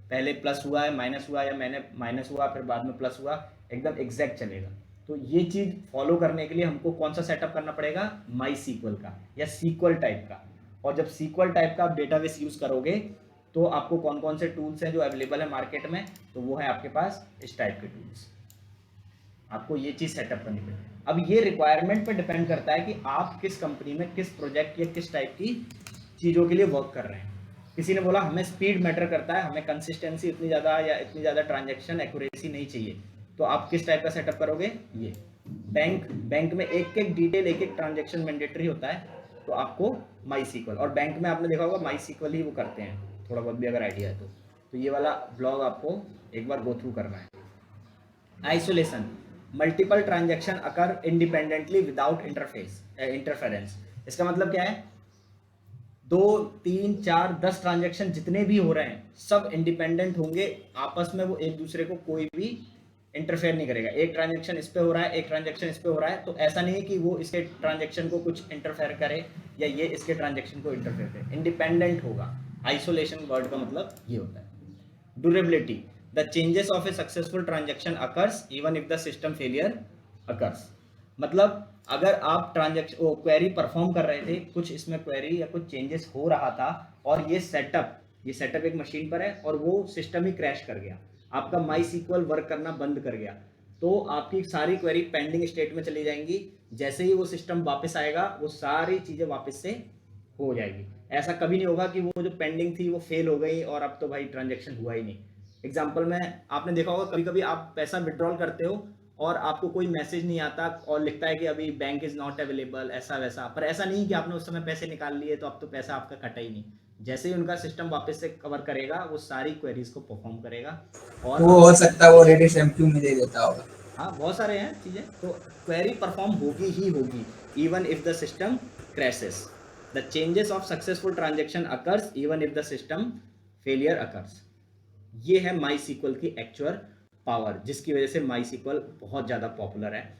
पहले प्लस हुआ है माइनस हुआ, या मैंने माइनस हुआ फिर बाद में प्लस हुआ, एकदम एग्जैक्ट चलेगा। तो ये चीज़ फॉलो करने के लिए हमको कौन सा सेटअप करना पड़ेगा, माई सीक्वल का या सीक्वल टाइप का। और जब सीक्वल टाइप का आप डेटाबेस यूज़ करोगे तो आपको कौन कौन से टूल्स हैं जो अवेलेबल है मार्केट में, तो वो है आपके पास इस टाइप के टूल्स, आपको ये चीज़ सेटअप करनी पड़ेगी। अब ये रिक्वायरमेंट पर डिपेंड करता है कि आप किस कंपनी में किस प्रोजेक्ट या किस टाइप की चीज़ों के लिए वर्क कर रहे हैं। किसी ने बोला हमें स्पीड मैटर करता है, हमें कंसिस्टेंसी इतनी ज़्यादा या इतनी ज़्यादा ट्रांजैक्शन एक्यूरेसी नहीं चाहिए, तो आप किस टाइप का सेटअप करोगे, ये बैंक में एक एक डिटेल एक एक ट्रांजैक्शन मैंडेटरी होता है, तो आपको माई सीक्वल, और बैंक में आपने देखा होगा माई सीक्वल ही वो करते हैं, थोड़ा बहुत भी अगर आइडिया है तो ये वाला ब्लॉग आपको एक बार गो थ्रू करना है। आइसोलेशन, मल्टीपल ट्रांजैक्शन अकर इंडिपेंडेंटली विदाउट इंटरफेरेंस। इसका मतलब क्या है, 2, 3, 4, 10 ट्रांजैक्शन जितने भी हो रहे हैं सब इंडिपेंडेंट होंगे आपस में, वो एक दूसरे को कोई भी इंटरफेयर नहीं करेगा। एक ट्रांजैक्शन इस पे हो रहा है, एक ट्रांजैक्शन इस पे हो रहा है, तो ऐसा नहीं है कि वो इसके ट्रांजैक्शन को कुछ इंटरफेयर करे या ये इसके ट्रांजैक्शन को इंटरफेयर करे, इंडिपेंडेंट होगा। आइसोलेशन वर्ड का मतलब ये होता है। Durability, the changes of A successful transaction occurs even if the system failure occurs. मतलब अगर आप ट्रांजैक्शन क्वेरी परफॉर्म कर रहे थे, कुछ इसमें क्वेरी या कुछ चेंजेस हो रहा था, और ये सेटअप एक मशीन पर है और वो सिस्टम ही क्रैश कर गया, आपका माई सीक्वल वर्क करना बंद कर गया, तो आपकी सारी क्वेरी पेंडिंग स्टेट में चली जाएंगी। जैसे ही वो सिस्टम वापस आएगा वो सारी चीज़ें वापस से हो जाएगी। ऐसा कभी नहीं होगा कि वो जो पेंडिंग थी वो फेल हो गई और अब तो भाई ट्रांजैक्शन हुआ ही नहीं। एग्जाम्पल में आपने देखा होगा कभी कभी आप पैसा विड्रॉल करते हो और आपको कोई मैसेज नहीं आता और लिखता है कि अभी बैंक इज नॉट अवेलेबल, ऐसा वैसा, पर ऐसा नहीं कि आपने उस समय पैसे निकाल लिए तो अब तो पैसा आपका कटा ही नहीं। जैसे ही उनका सिस्टम वापस से कवर करेगा वो सारी क्वेरीज को परफॉर्म करेगा। और वो हो सकता है वो रेडिस एमक्यू में दे देता होगा। हाँ, बहुत सारे हैं चीज़ें, तो क्वेरी परफॉर्म होगी ही होगी even if the system crashes. The changes of successful transaction occurs even if the system failure occurs. ये है माई सीक्वल की एक्चुअल पावर, जिसकी वजह से माई सीक्वल बहुत ज़्यादा पॉपुलर है,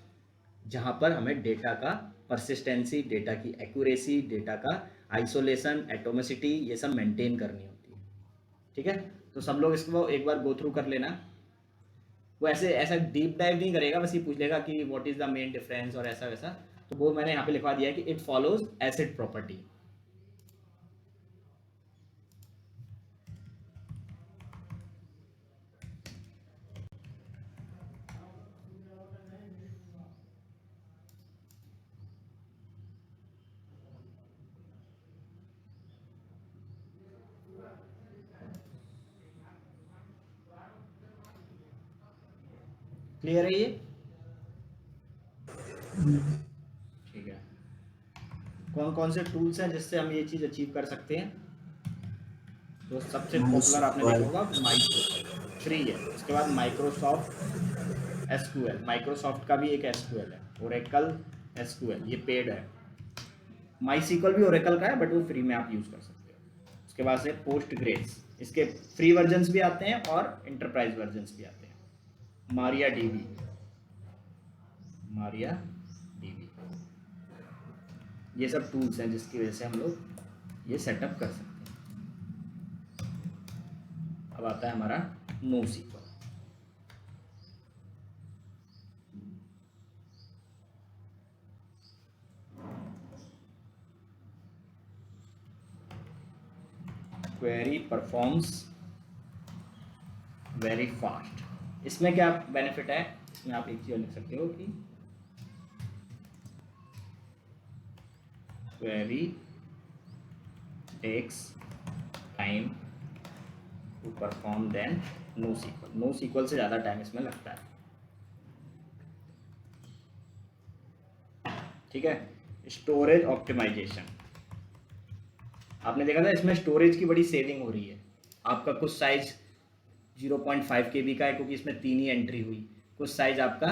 जहाँ पर हमें डेटा का परसिस्टेंसी, डेटा की एक्यूरेसी, डेटा का आइसोलेशन, एटोमिसिटी, ये सब मेंटेन करनी होती है। ठीक है, तो सब लोग इसको एक बार गो थ्रू कर लेना। वो ऐसा डीप डाइव नहीं करेगा, बस ये पूछ लेगा कि what is the main difference और ऐसा वैसा, तो वो मैंने यहाँ पे लिखवा दिया है कि it follows acid property. Clear है ये? ठीक है, कौन कौन से टूल्स हैं जिससे हम ये चीज़ अचीव कर सकते हैं? तो सबसे पॉपुलर आपने देखा होगा माइक्रो, फ्री है। उसके बाद माइक्रोसॉफ्ट एसक्यूएल, माइक्रोसॉफ्ट का भी एक एसक्यूएल है, ओरेकल एसक्यूएल, ये पेड है। माई सीक्वल भी ओरेकल का है बट वो फ्री में आप यूज़ कर सकते हो। उसके बाद से पोस्ट ग्रेस, इसके फ्री वर्जन्स भी आते हैं और इंटरप्राइज वर्जन्स भी आते हैं। मारिया डीबी, मारिया डीबी, ये सब टूल्स हैं जिसकी वजह से हम लोग ये सेटअप कर सकते हैं। अब आता है हमारा no SQL. Query performs very fast. इसमें क्या बेनिफिट है, इसमें आप एक चीज लिख सकते हो कि query takes time to perform then no SQL. No SQL से ज़्यादा टाइम इसमें लगता है, ठीक है। स्टोरेज ऑप्टिमाइजेशन, आपने देखा था इसमें स्टोरेज की बड़ी सेविंग हो रही है। आपका कुछ साइज 0.5 KB का है क्योंकि इसमें 3 ही एंट्री हुई, कुछ साइज आपका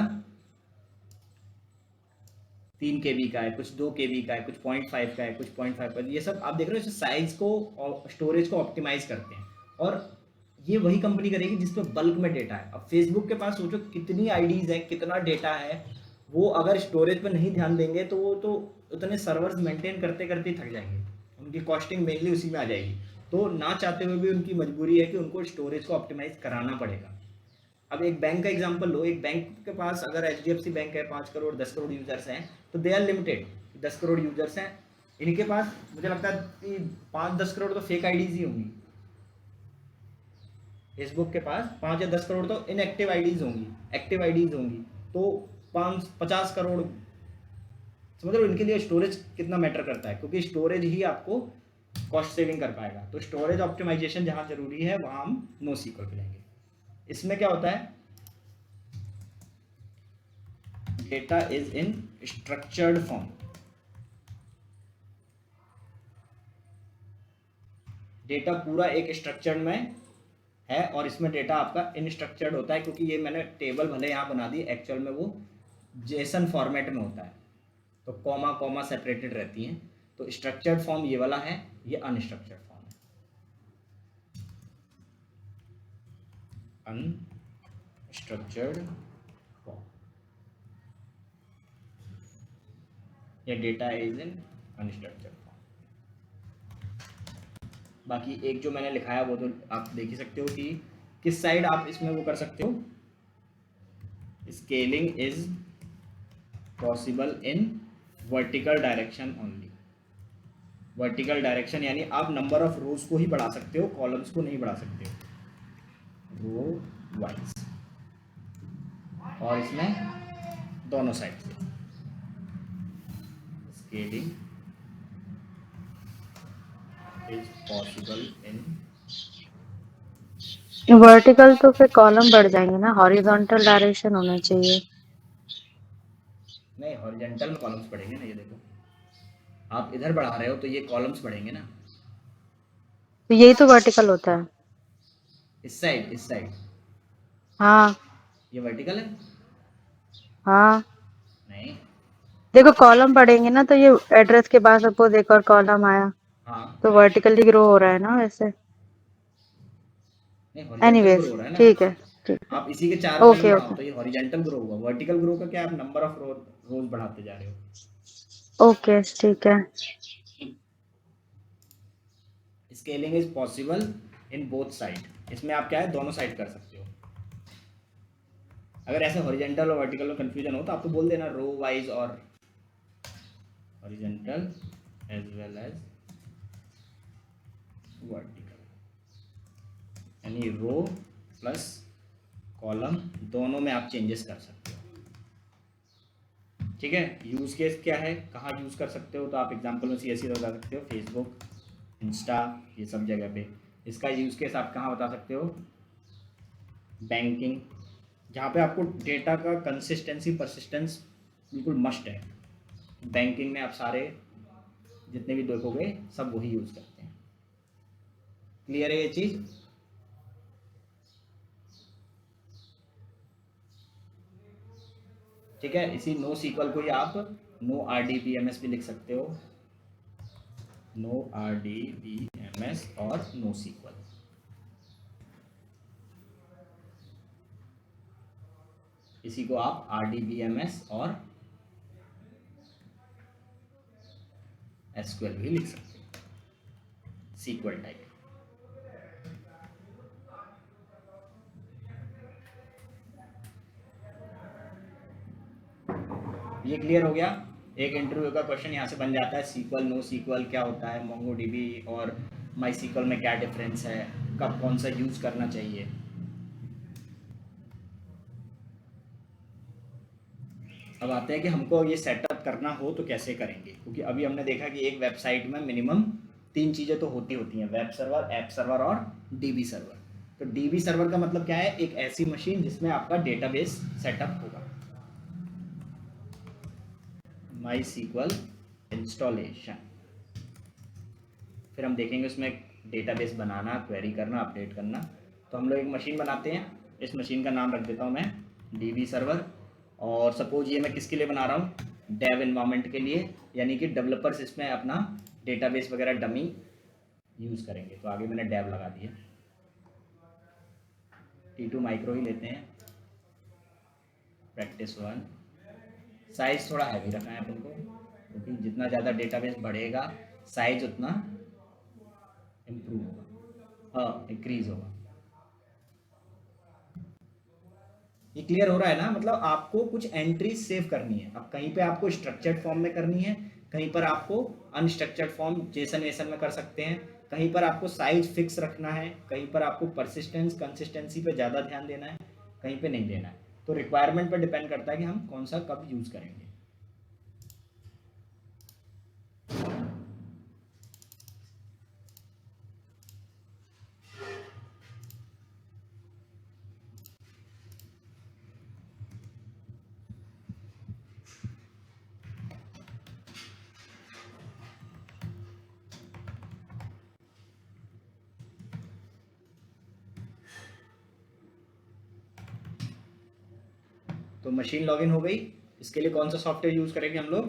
3 KB का है, कुछ 2 KB का है, कुछ 0.5 का है, कुछ 0.5 का है। ये सब आप देख रहे हो, साइज को और स्टोरेज को ऑप्टिमाइज करते हैं। और ये वही कंपनी करेगी जिसमें बल्क में डेटा है। अब फेसबुक के पास सोचो कितनी आईडीज है, कितना डेटा है, वो अगर स्टोरेज पर नहीं ध्यान देंगे तो वो तो उतने सर्वर्स मेंटेन करते करते थक जाएंगे, उनकी कॉस्टिंग मेनली उसी में आ जाएगी। तो ना चाहते हुए भी उनकी मजबूरी है कि उनको स्टोरेज को ऑप्टिमाइज कराना पड़ेगा। अब एक बैंक का एग्जांपल लो, एक बैंक के पास अगर HDFC बैंक है, 5 करोड़ 10 करोड़ यूजर्स हैं, तो they are limited. 10 crore users हैं, इनके पास मुझे लगता है कि 5-10 करोड़ तो फेक आईडीज ही होंगी। फेसबुक के पास 5 या 10 करोड़ तो इनएक्टिव आईडीज होंगी, एक्टिव आईडीज होंगी तो 5-50 करोड़। समझ लो इनके लिए स्टोरेज कितना मैटर करता है, क्योंकि स्टोरेज ही आपको कॉस्ट सेविंग कर पाएगा। तो स्टोरेज ऑप्टिमाइजेशन जहां जरूरी है वहां हम नो सीक्वल पे लेंगे। इसमें क्या होता है, data is in structured form. Data पूरा एक स्ट्रक्चर में है और इसमें डेटा आपका इनस्ट्रक्चर्ड होता है, क्योंकि ये मैंने टेबल भले यहाँ बना दी, एक्चुअल में वो जेसन फॉर्मेट में होता है, तो कॉमा कॉमा सेपरेटेड रहती हैं। तो स्ट्रक्चर्ड फॉर्म ये वाला है, ये अनस्ट्रक्चर्ड फॉर्म है। अनस्ट्रक्चर्ड फॉर्म, या data is in unstructured form. बाकी एक जो मैंने लिखा है वो तो आप देख ही सकते हो कि किस साइड आप इसमें वो कर सकते हो। Scaling is possible in vertical direction only. Vertical direction यानी आप नंबर ऑफ रोज को ही बढ़ा सकते हो, कॉलम्स को नहीं बढ़ा सकते हो, रो वाइज। और इसमें दोनों साइड से scaling is possible in, vertical तो फिर कॉलम बढ़ जाएंगे ना, हॉरिजॉन्टल डायरेक्शन होना चाहिए। नहीं हॉरिजॉन्टल में कॉलम्स बढ़ेंगे ना, ये देखो आप इधर बढ़ा रहे हो तो ये कॉलम्स बढ़ेंगे ना, तो यही तो वर्टिकल होता है। इस साइड हाँ ये वर्टिकल है। हाँ, नहीं, देखो कॉलम बढ़ेंगे ना, तो ये एड्रेस के बाद सपोज एक और कॉलम आया हाँ तो वर्टिकली ग्रो हो रहा है ना वैसे। नहीं, हॉरिजॉन्टल एनीवेज, ग्रो हो रहा है ना। ठीक है, ठीक है, आप इसी के 4 कॉलम ओके बढ़ाओ ओके तो ये हॉरिजॉन्टल ग्रो होगा। वर्टिकल ग्रो का क्या, आप नंबर ऑफ रोज बढ़ाते जा रहे हो। ओके, ठीक है। Scaling is possible in both side, इसमें आप क्या है दोनों साइड कर सकते हो। अगर ऐसे हॉरिजॉन्टल और वर्टिकल में कंफ्यूजन हो तो आप तो बोल देना रो वाइज और horizontal as well as vertical, यानी रो प्लस कॉलम दोनों में आप चेंजेस कर सकते हो। ठीक है, यूज केस क्या है, कहाँ यूज कर सकते हो, तो आप एग्जांपल में सीधे बता सकते हो, फेसबुक, इंस्टा, ये सब जगह पे। इसका यूज केस आप कहाँ बता सकते हो, बैंकिंग, जहाँ पे आपको डेटा का कंसिस्टेंसी परसिस्टेंस बिल्कुल मस्ट है। बैंकिंग में आप सारे जितने भी देखोगे सब वही यूज़ करते हैं। क्लियर है ये चीज? ठीक है, इसी नो सीक्वल को ही आप नो RDBMS भी लिख सकते हो, नो RDBMS और नो सीक्वल। इसी को आप RDBMS और SQL भी लिख सकते हो, सीक्वल टाइप। ये क्लियर हो गया? एक इंटरव्यू का क्वेश्चन यहाँ से बन जाता है, सीक्वल नो सीक्वल क्या होता है, MongoDB और MySQL में क्या डिफरेंस है, कब कौन सा यूज़ करना चाहिए। अब आते हैं कि हमको ये सेटअप करना हो तो कैसे करेंगे, क्योंकि अभी हमने देखा कि एक वेबसाइट में मिनिमम 3 चीज़ें तो होती हैं, वेब सर्वर, ऐप सर्वर और DB सर्वर। तो DB सर्वर का मतलब क्या है? एक ऐसी मशीन जिसमें आपका डेटाबेस सेटअप होगा, MySQL इंस्टॉलेशन। फिर हम देखेंगे उसमें डेटाबेस बनाना, क्वेरी करना, अपडेट करना। तो हम लोग एक मशीन बनाते हैं, इस मशीन का नाम रख देता हूँ मैं DB सर्वर। और सपोज ये मैं किसके लिए बना रहा हूँ? डेव इन्वायरमेंट के लिए, यानी कि डेवलपर्स इसमें अपना डेटाबेस वगैरह डमी यूज़ करेंगे। तो आगे मैंने डेव लगा दिया। T2 माइक्रो ही लेते हैं, प्रैक्टिस 1। साइज़ थोड़ा हैवी रखना है अपन को, क्योंकि जितना ज़्यादा डेटाबेस बढ़ेगा साइज उतना इम्प्रूव होगा, हाँ इंक्रीज होगा। ये क्लियर हो रहा है ना? मतलब आपको कुछ एंट्रीज सेव करनी है। अब कहीं पे आपको स्ट्रक्चर्ड फॉर्म में करनी है, कहीं पर आपको अनस्ट्रक्चर्ड फॉर्म जेसन वेसन में कर सकते हैं, कहीं पर आपको साइज फिक्स रखना है, कहीं पर आपको परसिस्टेंस कंसिस्टेंसी पे ज़्यादा ध्यान देना है, कहीं पे नहीं देना है। तो रिक्वायरमेंट पर डिपेंड करता है कि हम कौन सा कब यूज़ करेंगे। तो मशीन लॉगिन हो गई। इसके लिए कौन सा सॉफ्टवेयर यूज़ करेंगे हम लोग?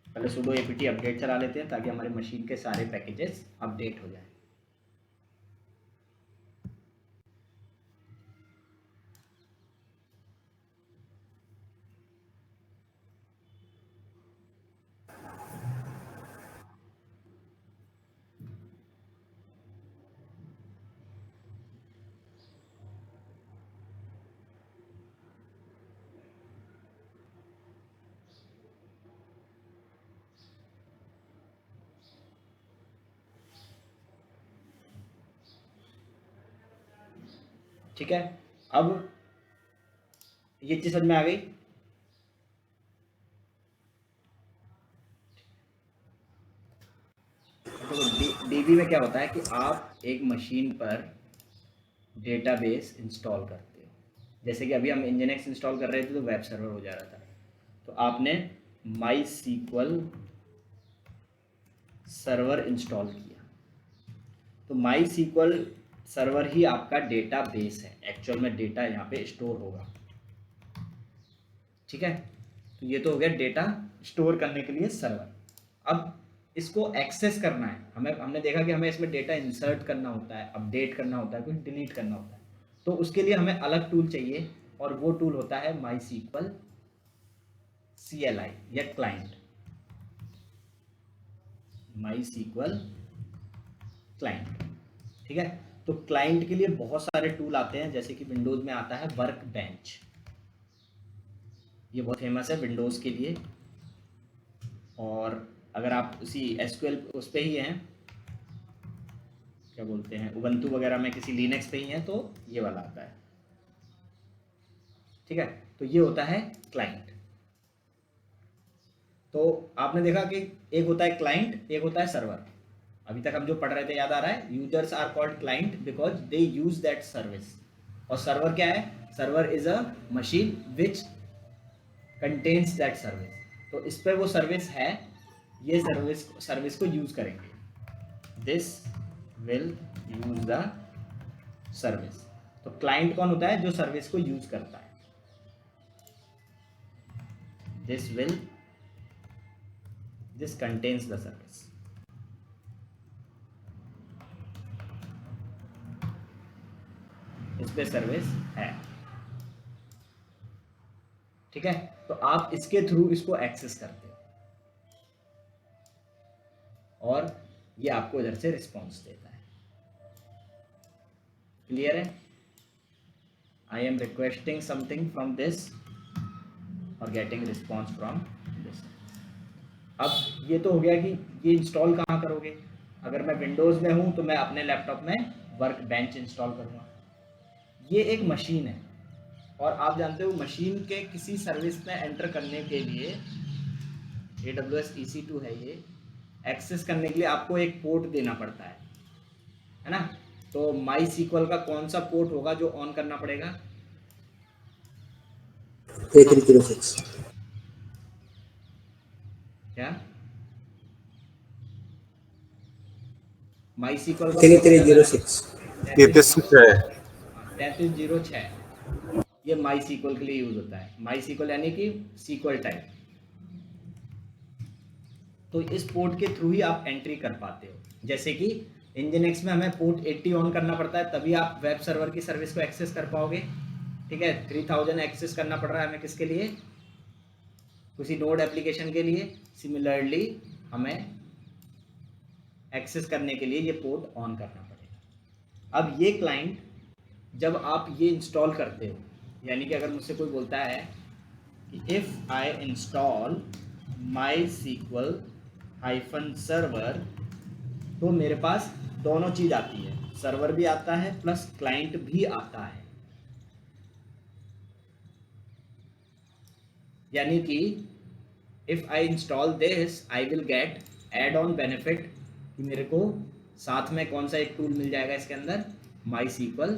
पहले sudo apt अपडेट चला लेते हैं ताकि हमारे मशीन के सारे पैकेजेस अपडेट हो जाए। ठीक है, अब ये चीज समझ में आ गई। तो डीबी में क्या होता है कि आप एक मशीन पर डेटाबेस इंस्टॉल करते हो। जैसे कि अभी हम इंजनेक्स इंस्टॉल कर रहे थे तो वेब सर्वर हो जा रहा था, तो आपने MySQL सर्वर इंस्टॉल किया। तो MySQL सर्वर ही आपका डेटाबेस है, एक्चुअल में डेटा यहाँ पे स्टोर होगा। ठीक है, तो ये तो हो गया डेटा स्टोर करने के लिए सर्वर। अब इसको एक्सेस करना है, हमने देखा कि हमें इसमें डेटा इंसर्ट करना होता है, अपडेट करना होता है, कुछ डिलीट करना होता है। तो उसके लिए हमें अलग टूल चाहिए, और वो टूल होता है MySQL CLI या क्लाइंट। MySQL client. ठीक है, तो क्लाइंट के लिए बहुत सारे टूल आते हैं, जैसे कि विंडोज़ में आता है वर्कबेंच, ये बहुत फेमस है विंडोज़ के लिए। और अगर आप उसी SQL उस पर ही हैं, क्या बोलते हैं, उबंटू वगैरह में किसी लिनक्स पे ही हैं, तो ये वाला आता है। ठीक है, तो ये होता है क्लाइंट। तो आपने देखा कि एक होता है क्लाइंट, एक होता है सर्वर। अभी तक हम जो पढ़ रहे थे याद आ रहा है? Users are called client because they use that service. और सर्वर क्या है? Server is a machine which contains that service. तो इस पर वो सर्विस है, ये सर्विस को यूज करेंगे। This will use the service. तो क्लाइंट कौन होता है? जो सर्विस को यूज करता है। This contains the service. इस पे सर्विस है, ठीक है। तो आप इसके थ्रू इसको एक्सेस करते हो और ये आपको इधर से रिस्पॉन्स देता है। क्लियर है? I am requesting something from this और गेटिंग रिस्पॉन्स फ्रॉम दिस। अब ये तो हो गया कि ये इंस्टॉल कहाँ करोगे। अगर मैं विंडोज़ में हूँ तो मैं अपने लैपटॉप में वर्क बेंच इंस्टॉल करूँगा। ये एक मशीन है और आप जानते हो मशीन के किसी सर्विस में एंटर करने के लिए AWS EC2 है, ये एक्सेस करने के लिए आपको एक पोर्ट देना पड़ता है ना। तो माई सीक्वल का कौन सा पोर्ट होगा जो ऑन करना पड़ेगा? 3306। क्या माई सीक्वल 3306। 3306 ये माई सीक्वल के लिए यूज होता है। माई सीक्वल यानी कि सीक्वल टाइप। तो इस पोर्ट के थ्रू ही आप एंट्री कर पाते हो। जैसे कि Nginx में हमें पोर्ट 80 ऑन करना पड़ता है, तभी आप वेब सर्वर की सर्विस को एक्सेस कर पाओगे, ठीक है। 3000 एक्सेस करना पड़ रहा है हमें, किसके लिए? किसी नोड एप्लीकेशन के लिए। सिमिलरली हमें एक्सेस करने के लिए ये पोर्ट ऑन करना पड़ेगा। अब ये क्लाइंट जब आप ये इंस्टॉल करते हो, यानी कि अगर मुझसे कोई बोलता है कि if I install MySQL -server, तो मेरे पास दोनों चीज़ आती है, सर्वर भी आता है प्लस क्लाइंट भी आता है। यानी कि if I install this I will get add on benefit, कि मेरे को साथ में कौन सा एक टूल मिल जाएगा इसके अंदर? MySQL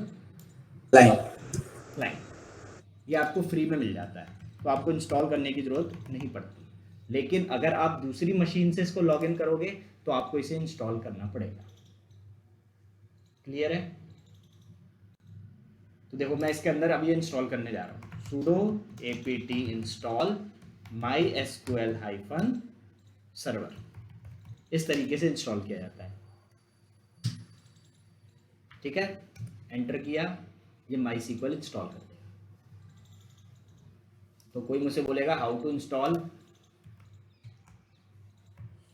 client. ये आपको फ्री में मिल जाता है, तो आपको इंस्टॉल करने की ज़रूरत नहीं पड़ती। लेकिन अगर आप दूसरी मशीन से इसको लॉगिन करोगे तो आपको इसे इंस्टॉल करना पड़ेगा। क्लियर है? तो देखो मैं इसके अंदर अब ये इंस्टॉल करने जा रहा हूँ। sudo apt install MySQL -server, इस तरीके से इंस्टॉल किया जाता है, ठीक है। एंटर किया, ये MySQL इंस्टॉल कर देगा। तो कोई मुझसे बोलेगा how to install,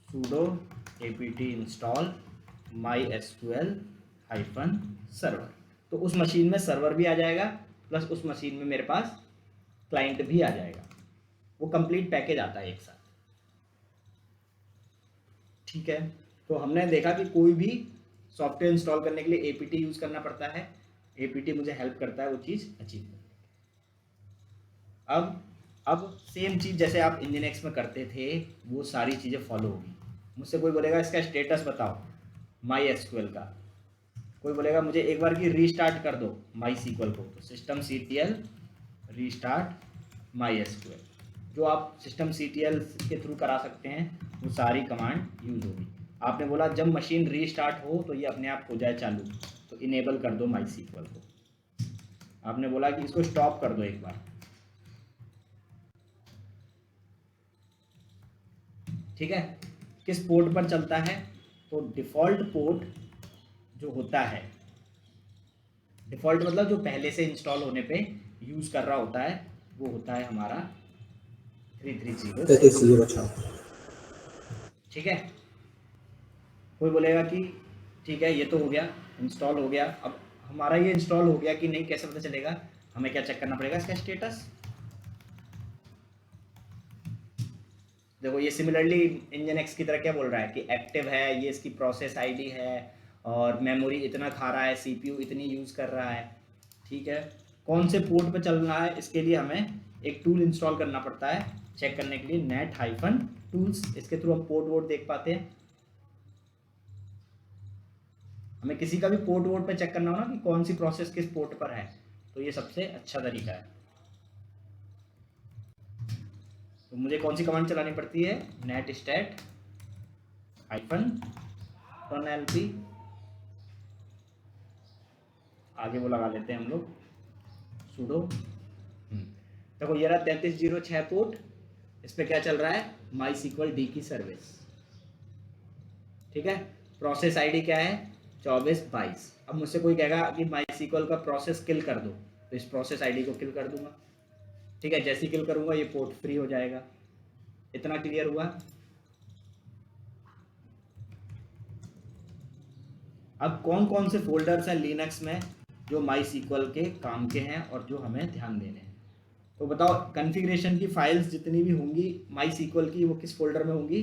sudo apt install MySQL -server। तो उस मशीन में सर्वर भी आ जाएगा प्लस उस मशीन में मेरे पास क्लाइंट भी आ जाएगा। वो कंप्लीट पैकेज आता है एक साथ, ठीक है। तो हमने देखा कि कोई भी सॉफ्टवेयर इंस्टॉल करने के लिए APT यूज़ करना पड़ता है। APT मुझे हेल्प करता है वो चीज़ अचीव करने की। अब सेम चीज़ जैसे आप Nginx में करते थे वो सारी चीज़ें फॉलो होगी। मुझसे कोई बोलेगा इसका स्टेटस बताओ MySQL का, कोई बोलेगा मुझे एक बार की रीस्टार्ट कर दो MySQL को, तो systemctl रीस्टार्ट MySQL, जो आप systemctl के थ्रू करा सकते हैं, वो सारी कमांड यूज होगी। आपने बोला जब मशीन रीस्टार्ट हो तो ये अपने आप हो जाए चालू, तो इनेबल कर दो MySQL को। आपने बोला कि इसको स्टॉप कर दो एक बार, ठीक है। किस पोर्ट पर चलता है? तो डिफ़ॉल्ट पोर्ट जो होता है, डिफ़ॉल्ट मतलब जो पहले से इंस्टॉल होने पे यूज़ कर रहा होता है, वो होता है हमारा 3306, ठीक है। कोई बोलेगा कि ठीक है ये तो हो गया, इंस्टॉल हो गया, अब हमारा ये इंस्टॉल हो गया कि नहीं कैसे पता चलेगा? हमें क्या चेक करना पड़ेगा? इसका स्टेटस। देखो ये सिमिलरली Nginx की तरह क्या बोल रहा है कि एक्टिव है, ये इसकी प्रोसेस आईडी है और मेमोरी इतना खा रहा है, CPU इतनी यूज़ कर रहा है, ठीक है। कौन से पोर्ट पे चल रहा है इसके लिए हमें एक टूल इंस्टॉल करना पड़ता है चेक करने के लिए, net-tools। इसके थ्रू हम पोर्ट वोट देख पाते हैं। हमें किसी का भी पोर्ट वोट पे चेक करना हो ना कि कौन सी प्रोसेस किस पोर्ट पर है, तो ये सबसे अच्छा तरीका है। तो मुझे कौन सी कमांड चलानी पड़ती है? net-stat रन एलपी, आगे वो लगा लेते हैं हम लोग sudo। देखो ये रहा 3306 पोर्ट, इस पे क्या चल रहा है, माई सीक्वल डी की सर्विस, ठीक है। प्रोसेस आईडी क्या है, 2422। अब मुझसे कोई कहेगा कि माई सीक्वल का प्रोसेस किल कर दो, तो इस प्रोसेस आईडी को किल कर दूंगा, ठीक है। जैसे ही किल करूंगा ये पोर्ट फ्री हो जाएगा। इतना क्लियर हुआ। अब कौन कौन से फोल्डर्स हैं लिनक्स में जो माई सीक्वल के काम के हैं और जो हमें ध्यान देने हैं, तो बताओ कॉन्फ़िगरेशन की फाइल्स जितनी भी होंगी माई सीक्वल की वो किस फोल्डर में होंगी,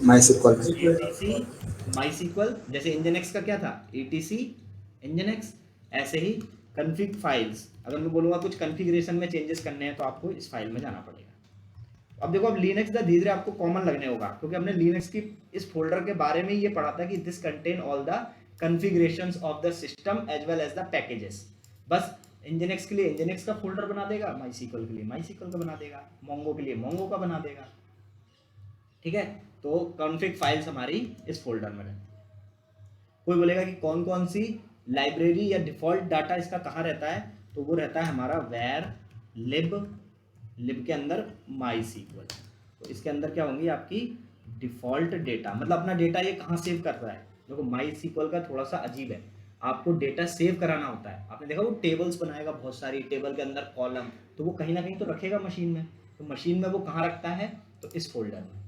MySQL। etc MySQL। जैसे nginx का क्या था, etc nginx, ऐसे ही config फाइल्स। अगर मैं बोलूँगा कुछ कॉन्फ़िगरेशन में चेंजेस करने हैं तो आपको इस फाइल में जाना पड़ेगा। अब देखो अब लिनक्स का धीरे धीरे आपको कॉमन लगने होगा, क्योंकि हमने लिनक्स की इस फोल्डर के बारे में ये पढ़ा था कि this contain all the configurations of the system as well as the packages. बस nginx के लिए nginx का फोल्डर बना देगा, MySQL के लिए MySQL का बना देगा, mongo के लिए mongo का बना देगा, ठीक है। तो कॉन्फ़िग फाइल्स हमारी इस फोल्डर में रहती है। कोई बोलेगा कि कौन कौन सी लाइब्रेरी या डिफ़ॉल्ट डाटा इसका कहाँ रहता है, तो वो रहता है हमारा वेर लिब के अंदर MySQL। तो इसके अंदर क्या होंगी आपकी डिफ़ॉल्ट डेटा, मतलब अपना डेटा ये कहाँ सेव कर रहा है। देखो MySQL का थोड़ा सा अजीब है, आपको डेटा सेव कराना होता है। आपने देखा वो टेबल्स बनाएगा, बहुत सारी टेबल के अंदर कॉलम, तो वो कहीं ना कहीं तो रखेगा मशीन में, तो मशीन में वो कहाँ रखता है, तो इस फोल्डर में,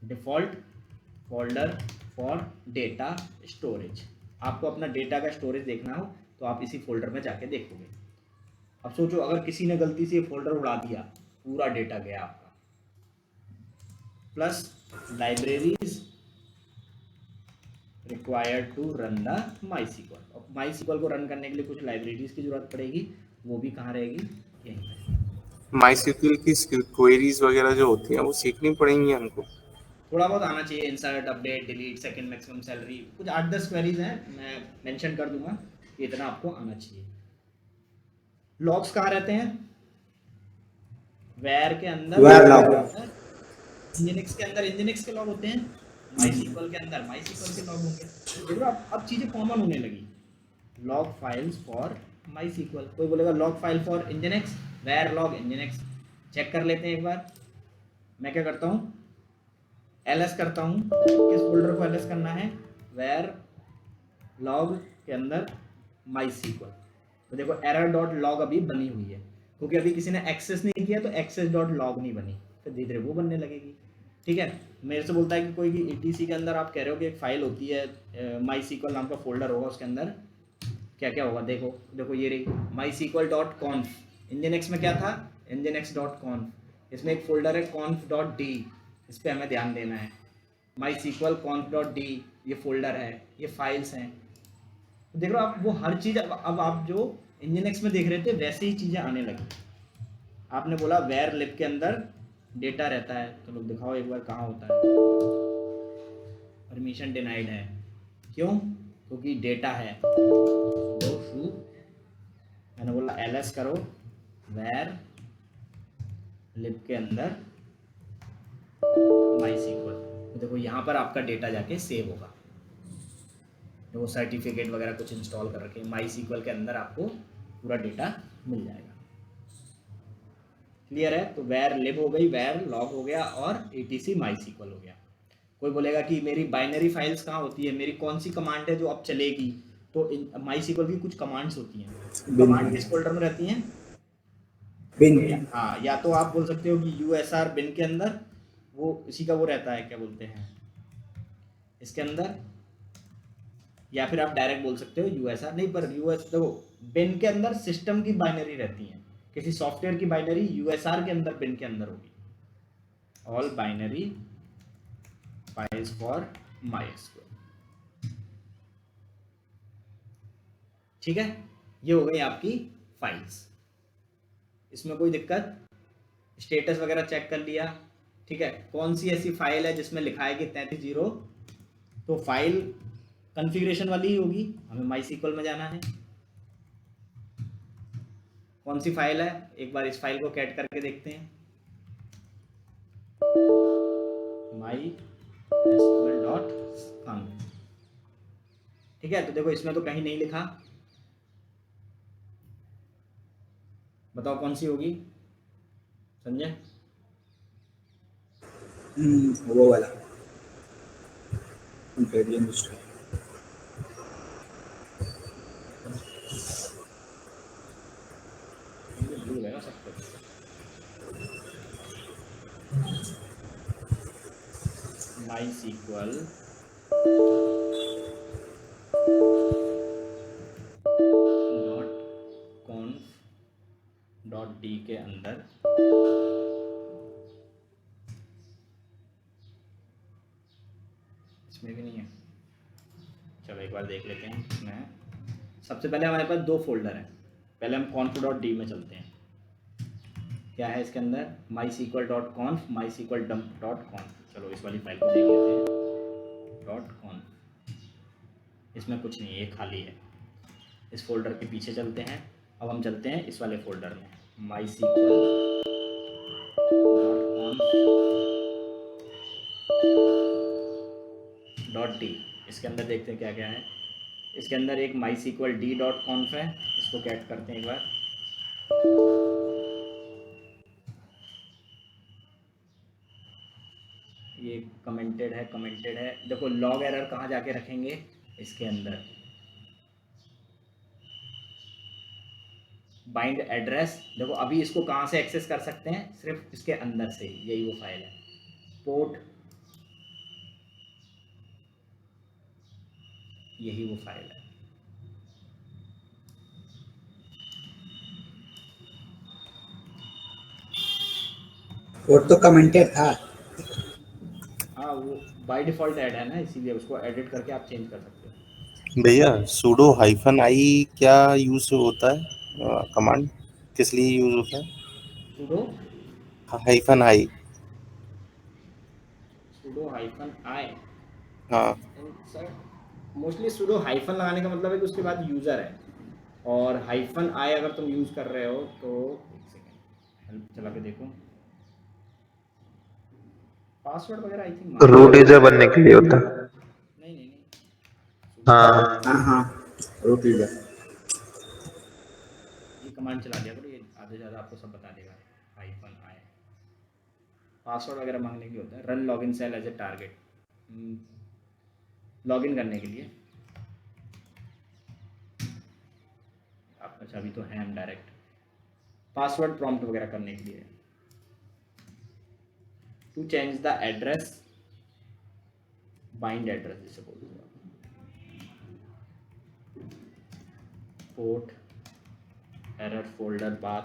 default folder for data storage. आपको अपना डेटा का स्टोरेज देखना हो तो आप इसी फोल्डर में जाके देखोगे। अब सोचो अगर किसी ने गलती से ये फोल्डर उड़ा दिया, पूरा डेटा गया आपका। Plus libraries required to run the MySQL। और MySQL को रन करने के लिए कुछ लाइब्रेरीज की जरूरत पड़ेगी, वो भी कहाँ रहेगी, यहीं पर। MySQL की क्वेरीज वगैरह जो होती हैं वो सीखनी पड़ेंगी हमको। थोड़ा बहुत आना चाहिए, insert, update, delete, second maximum salary, कुछ 8-10 क्वेरीज हैं, मैं मेंशन कर दूंगा, इतना आपको आना चाहिए। लॉग्स कहाँ रहते हैं, वेर के अंदर, Where log। nginx के अंदर nginx के लॉग होते हैं, MySQL के अंदर MySQL के लॉग होंगे। देखो अब चीजें कॉमन होने लगी। लॉग फाइल्स फॉर MySQL, कोई बोलेगा log file for nginx, where log nginx। Check कर लेते हैं एक बार। मैं क्या करता हूँ, ls करता हूँ, किस फोल्डर को ls करना है, वेर लॉग के अंदर MySQL। तो देखो एरर डॉट लॉग अभी बनी हुई है, क्योंकि अभी किसी ने एक्सेस नहीं किया तो एक्सेस डॉट लॉग नहीं बनी, फिर धीरे धीरे वो बनने लगेगी, ठीक है। मेरे से बोलता है कि कोई भी etc के अंदर आप कह रहे हो कि एक फाइल होती है MySQL नाम का फोल्डर होगा, उसके अंदर क्या क्या होगा, देखो देखो ये रही MySQL.conf। nginx में क्या था, nginx.conf, इसमें एक फोल्डर है conf.d, इस पर हमें ध्यान देना है। MySQL conf.d ये फोल्डर है, ये फाइल्स हैं। देख रहे हो आप, वो हर चीज़ अब आप जो nginx में देख रहे थे वैसे ही चीज़ें आने लगी। आपने बोला वेर लिब के अंदर डेटा रहता है, तो लोग दिखाओ एक बार कहाँ होता है, परमिशन डिनाइड है, क्यों, क्योंकि डेटा है। मैंने बोला ls करो, वेर लिब के अंदर MySQL, तो देखो यहाँ पर आपका डेटा जाके सेव होगा। वो सर्टिफिकेट वगैरह कुछ इंस्टॉल कर रखे MySQL के अंदर आपको पूरा डेटा मिल जाएगा। क्लियर है, तो वेर लिब हो गई, वेर लॉग हो गया और etc MySQL हो गया। कोई बोलेगा कि मेरी बाइनरी फाइल्स कहाँ होती है, मेरी कौन सी कमांड है जो अब चलेगी, तो MySQL की कुछ कमांड्स होती हैं, कमांड किस फोल्डर में रहती हैं, बिन। हाँ, या तो आप बोल सकते हो कि usr बिन के अंदर, वो इसी का वो रहता है, क्या बोलते हैं इसके अंदर, या फिर आप डायरेक्ट बोल सकते हो usr, नहीं पर देखो बिन के अंदर सिस्टम की बाइनरी रहती है, किसी सॉफ्टवेयर की बाइनरी usr के अंदर बिन के अंदर होगी, all binary files for MySQL, ठीक है। ये हो गई आपकी फाइल्स, इसमें कोई दिक्कत, स्टेटस वगैरह चेक कर लिया, ठीक है। कौन सी ऐसी फाइल है जिसमें लिखा है कि 33 तो फाइल कॉन्फ़िगरेशन वाली ही होगी, हमें MySQL में जाना है। कौन सी फाइल है, एक बार इस फाइल को कैट करके देखते हैं, SQL.conf। ठीक है, तो देखो इसमें तो कहीं नहीं लिखा, बताओ कौन सी होगी संजय? वो वाला ग्रेडियंट हिस्ट्री। मुझे भूल गया सब कुछ। MySQL .conf.d के अंदर इसमें भी नहीं है। चलो एक बार देख लेते हैं इसमें। सबसे पहले हमारे पास दो फोल्डर हैं, पहले हम conf.d में चलते हैं। क्या है इसके अंदर? MySQL.conf, MySQL.dump.conf। चलो इस वाली फाइल को देख लेते हैं। .conf, इसमें कुछ नहीं है, ये खाली है। इस फोल्डर के पीछे चलते हैं। अब हम चलते हैं इस वाले फोल्डर में, MySQL.conf.d। इसके अंदर देखते हैं क्या क्या है। इसके अंदर एक MySQL.d.conf है, इसको कैट करते हैं एक बार। ये कमेंटेड है। देखो लॉग एरर कहाँ जाके रखेंगे? इसके अंदर बाइंड एड्रेस। देखो अभी इसको कहाँ से एक्सेस कर सकते हैं? सिर्फ इसके अंदर से, यही वो फाइल है। पोर्ट, यही वो फाइल है। पोर्ट तो कमेंटेड था। हाँ वो बाय डिफ़ॉल्ट ऐड है ना, इसीलिए उसको एडिट करके आप चेंज कर सकते हो। भैया sudo -i क्या यूज होता है? कमांड किस लिए यूज होता है? sudo -i। sudo -i, हाँ सर मोस्टली sudo हाइफन लगाने का मतलब है कि उसके बाद यूज़र है, और -i अगर तुम यूज़ कर रहे हो तो एक सेकेंड हेल्प चला के देखो। पासवर्ड वगैरह आई थिंक रूट यूजर बनने के लिए होता है। नहीं। हाँ हाँ रूट यूजर। ये कमांड चला दिया करो, ये आधे से ज़्यादा आपको सब बता देगा। -i पासवर्ड वगैरह मांगने के लिए होता है। Run login shell as a target, login करने के लिए। अच्छा अभी तो है हम डायरेक्ट। पासवर्ड प्रॉम्प्ट वगैरह करने के लिए। To change the address, bind address जिसे बोलते हैं, पोर्ट, एरर, फोल्डर, पाथ।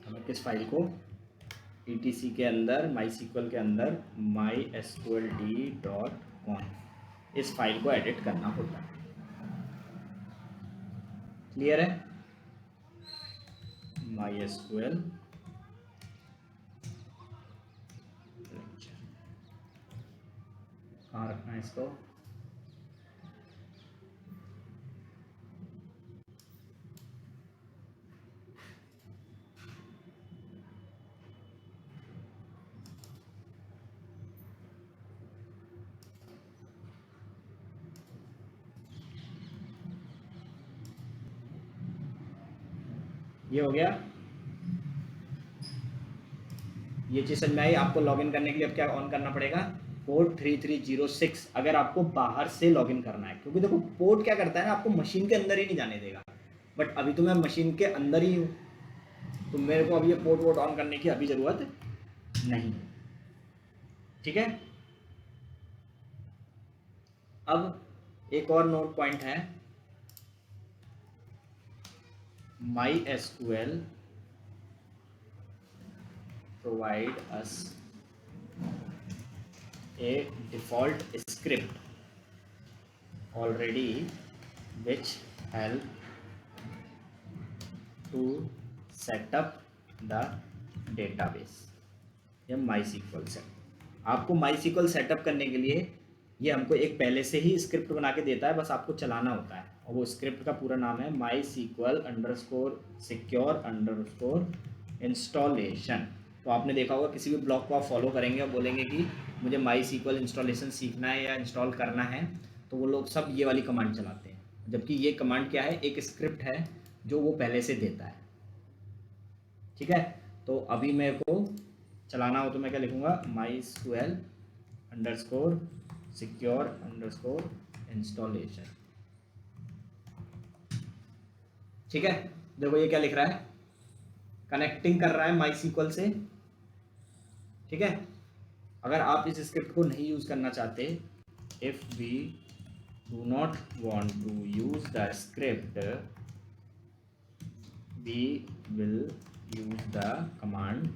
हमें किस फाइल को? etc के अंदर, MySQL के अंदर mysqld.conf, इस फाइल को एडिट करना होता है। क्लियर है? MySQL कहाँ रखना है इसको? ये हो गया। ये चीज़ समझ में आई आपको? लॉगिन करने के लिए अब क्या ऑन करना पड़ेगा? पोर्ट 3306, अगर आपको बाहर से लॉगिन करना है, क्योंकि देखो पोर्ट क्या करता है ना, आपको मशीन के अंदर ही नहीं जाने देगा। बट अभी तो मैं मशीन के अंदर ही हूँ, तो मेरे को अभी ये पोर्ट वोट ऑन करने की अभी ज़रूरत नहीं। ठीक है, अब एक और नोट पॉइंट है। MySQL provide us a default script already which help to set up the database। ये MySQL से आपको MySQL सेटअप करने के लिए ये हमको एक पहले से ही स्क्रिप्ट बना के देता है, बस आपको चलाना होता है। और वो स्क्रिप्ट का पूरा नाम है MySQL_secure_installation। तो आपने देखा होगा किसी भी ब्लॉग को आप फॉलो करेंगे और बोलेंगे कि मुझे माई सीक्वल इंस्टॉलेशन सीखना है या इंस्टॉल करना है, तो वो लोग सब ये वाली कमांड चलाते हैं, जबकि ये कमांड क्या है, एक स्क्रिप्ट है जो वो पहले से देता है। ठीक है, तो अभी मेरे को चलाना हो तो मैं क्या लिखूँगा, MySQL _ secure _ installation। ठीक है, देखो ये क्या लिख रहा है, कनेक्टिंग कर रहा है MySQL से। ठीक है, अगर आप इस स्क्रिप्ट को नहीं यूज करना चाहते, if we do not want to use the script we will use the command,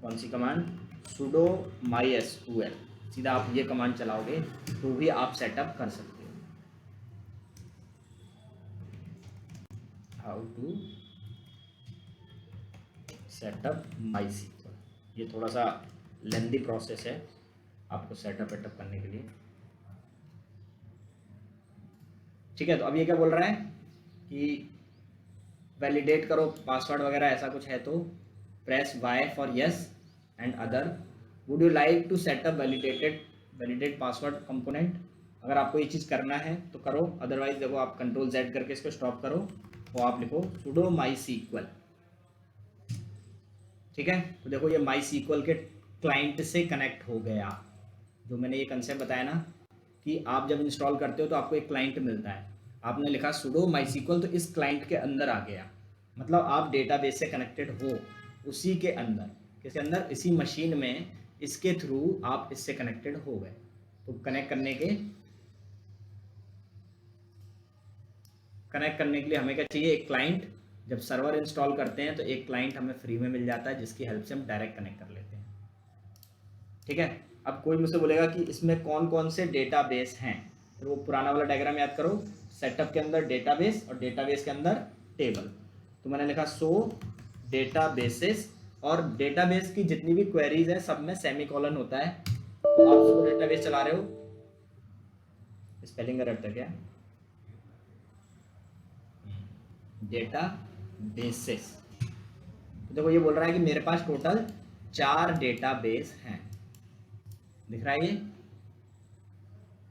कौन सी कमांड, sudo mysql। सीधा आप ये कमांड चलाओगे तो भी आप सेटअप कर सकते हो। हाउ टू सेटअप MySQL, ये थोड़ा सा लेंदी प्रोसेस है आपको सेटअप करने के लिए। ठीक है, तो अब ये क्या बोल रहा है कि वैलिडेट करो पासवर्ड वगैरह ऐसा कुछ है, तो press Y for yes and other. Would you like to setup validate password component, अगर आपको ये चीज़ करना है तो करो, अदरवाइज देखो आप Ctrl Z करके इसको स्टॉप करो, तो आप लिखो sudo MySQL। ठीक है, तो देखो ये MySQL के क्लाइंट से कनेक्ट हो गया। जो मैंने ये कंसेप्ट बताया ना कि आप जब इंस्टॉल करते हो तो आपको एक क्लाइंट मिलता है, आपने लिखा sudo MySQL, तो इस क्लाइंट के अंदर आ गया, मतलब आप डेटाबेस से कनेक्टेड हो उसी के अंदर, किसके अंदर, इसी मशीन में, इसके थ्रू आप इससे कनेक्टेड हो गए। तो कनेक्ट करने के लिए हमें क्या चाहिए, एक क्लाइंट। जब सर्वर इंस्टॉल करते हैं तो एक क्लाइंट हमें फ्री में मिल जाता है जिसकी हेल्प से हम डायरेक्ट कनेक्ट कर लेते हैं। ठीक है, अब कोई मुझसे बोलेगा कि इसमें कौन कौन से डेटाबेस हैं, तो वो पुराना वाला डायग्राम याद करो, सेटअप के अंदर डेटाबेस और डेटाबेस के अंदर टेबल। तो मैंने लिखा सो डेटाबेसेस, और डेटाबेस की जितनी भी क्वेरीज है सब में सेमीकोलन होता है। तो आप सो डेटाबेस चला रहे हो, स्पेलिंग एरर था क्या, डेटाबेसेस। तो देखो ये बोल रहा है कि मेरे पास टोटल 4 डेटाबेस हैं, दिख रहा है ये।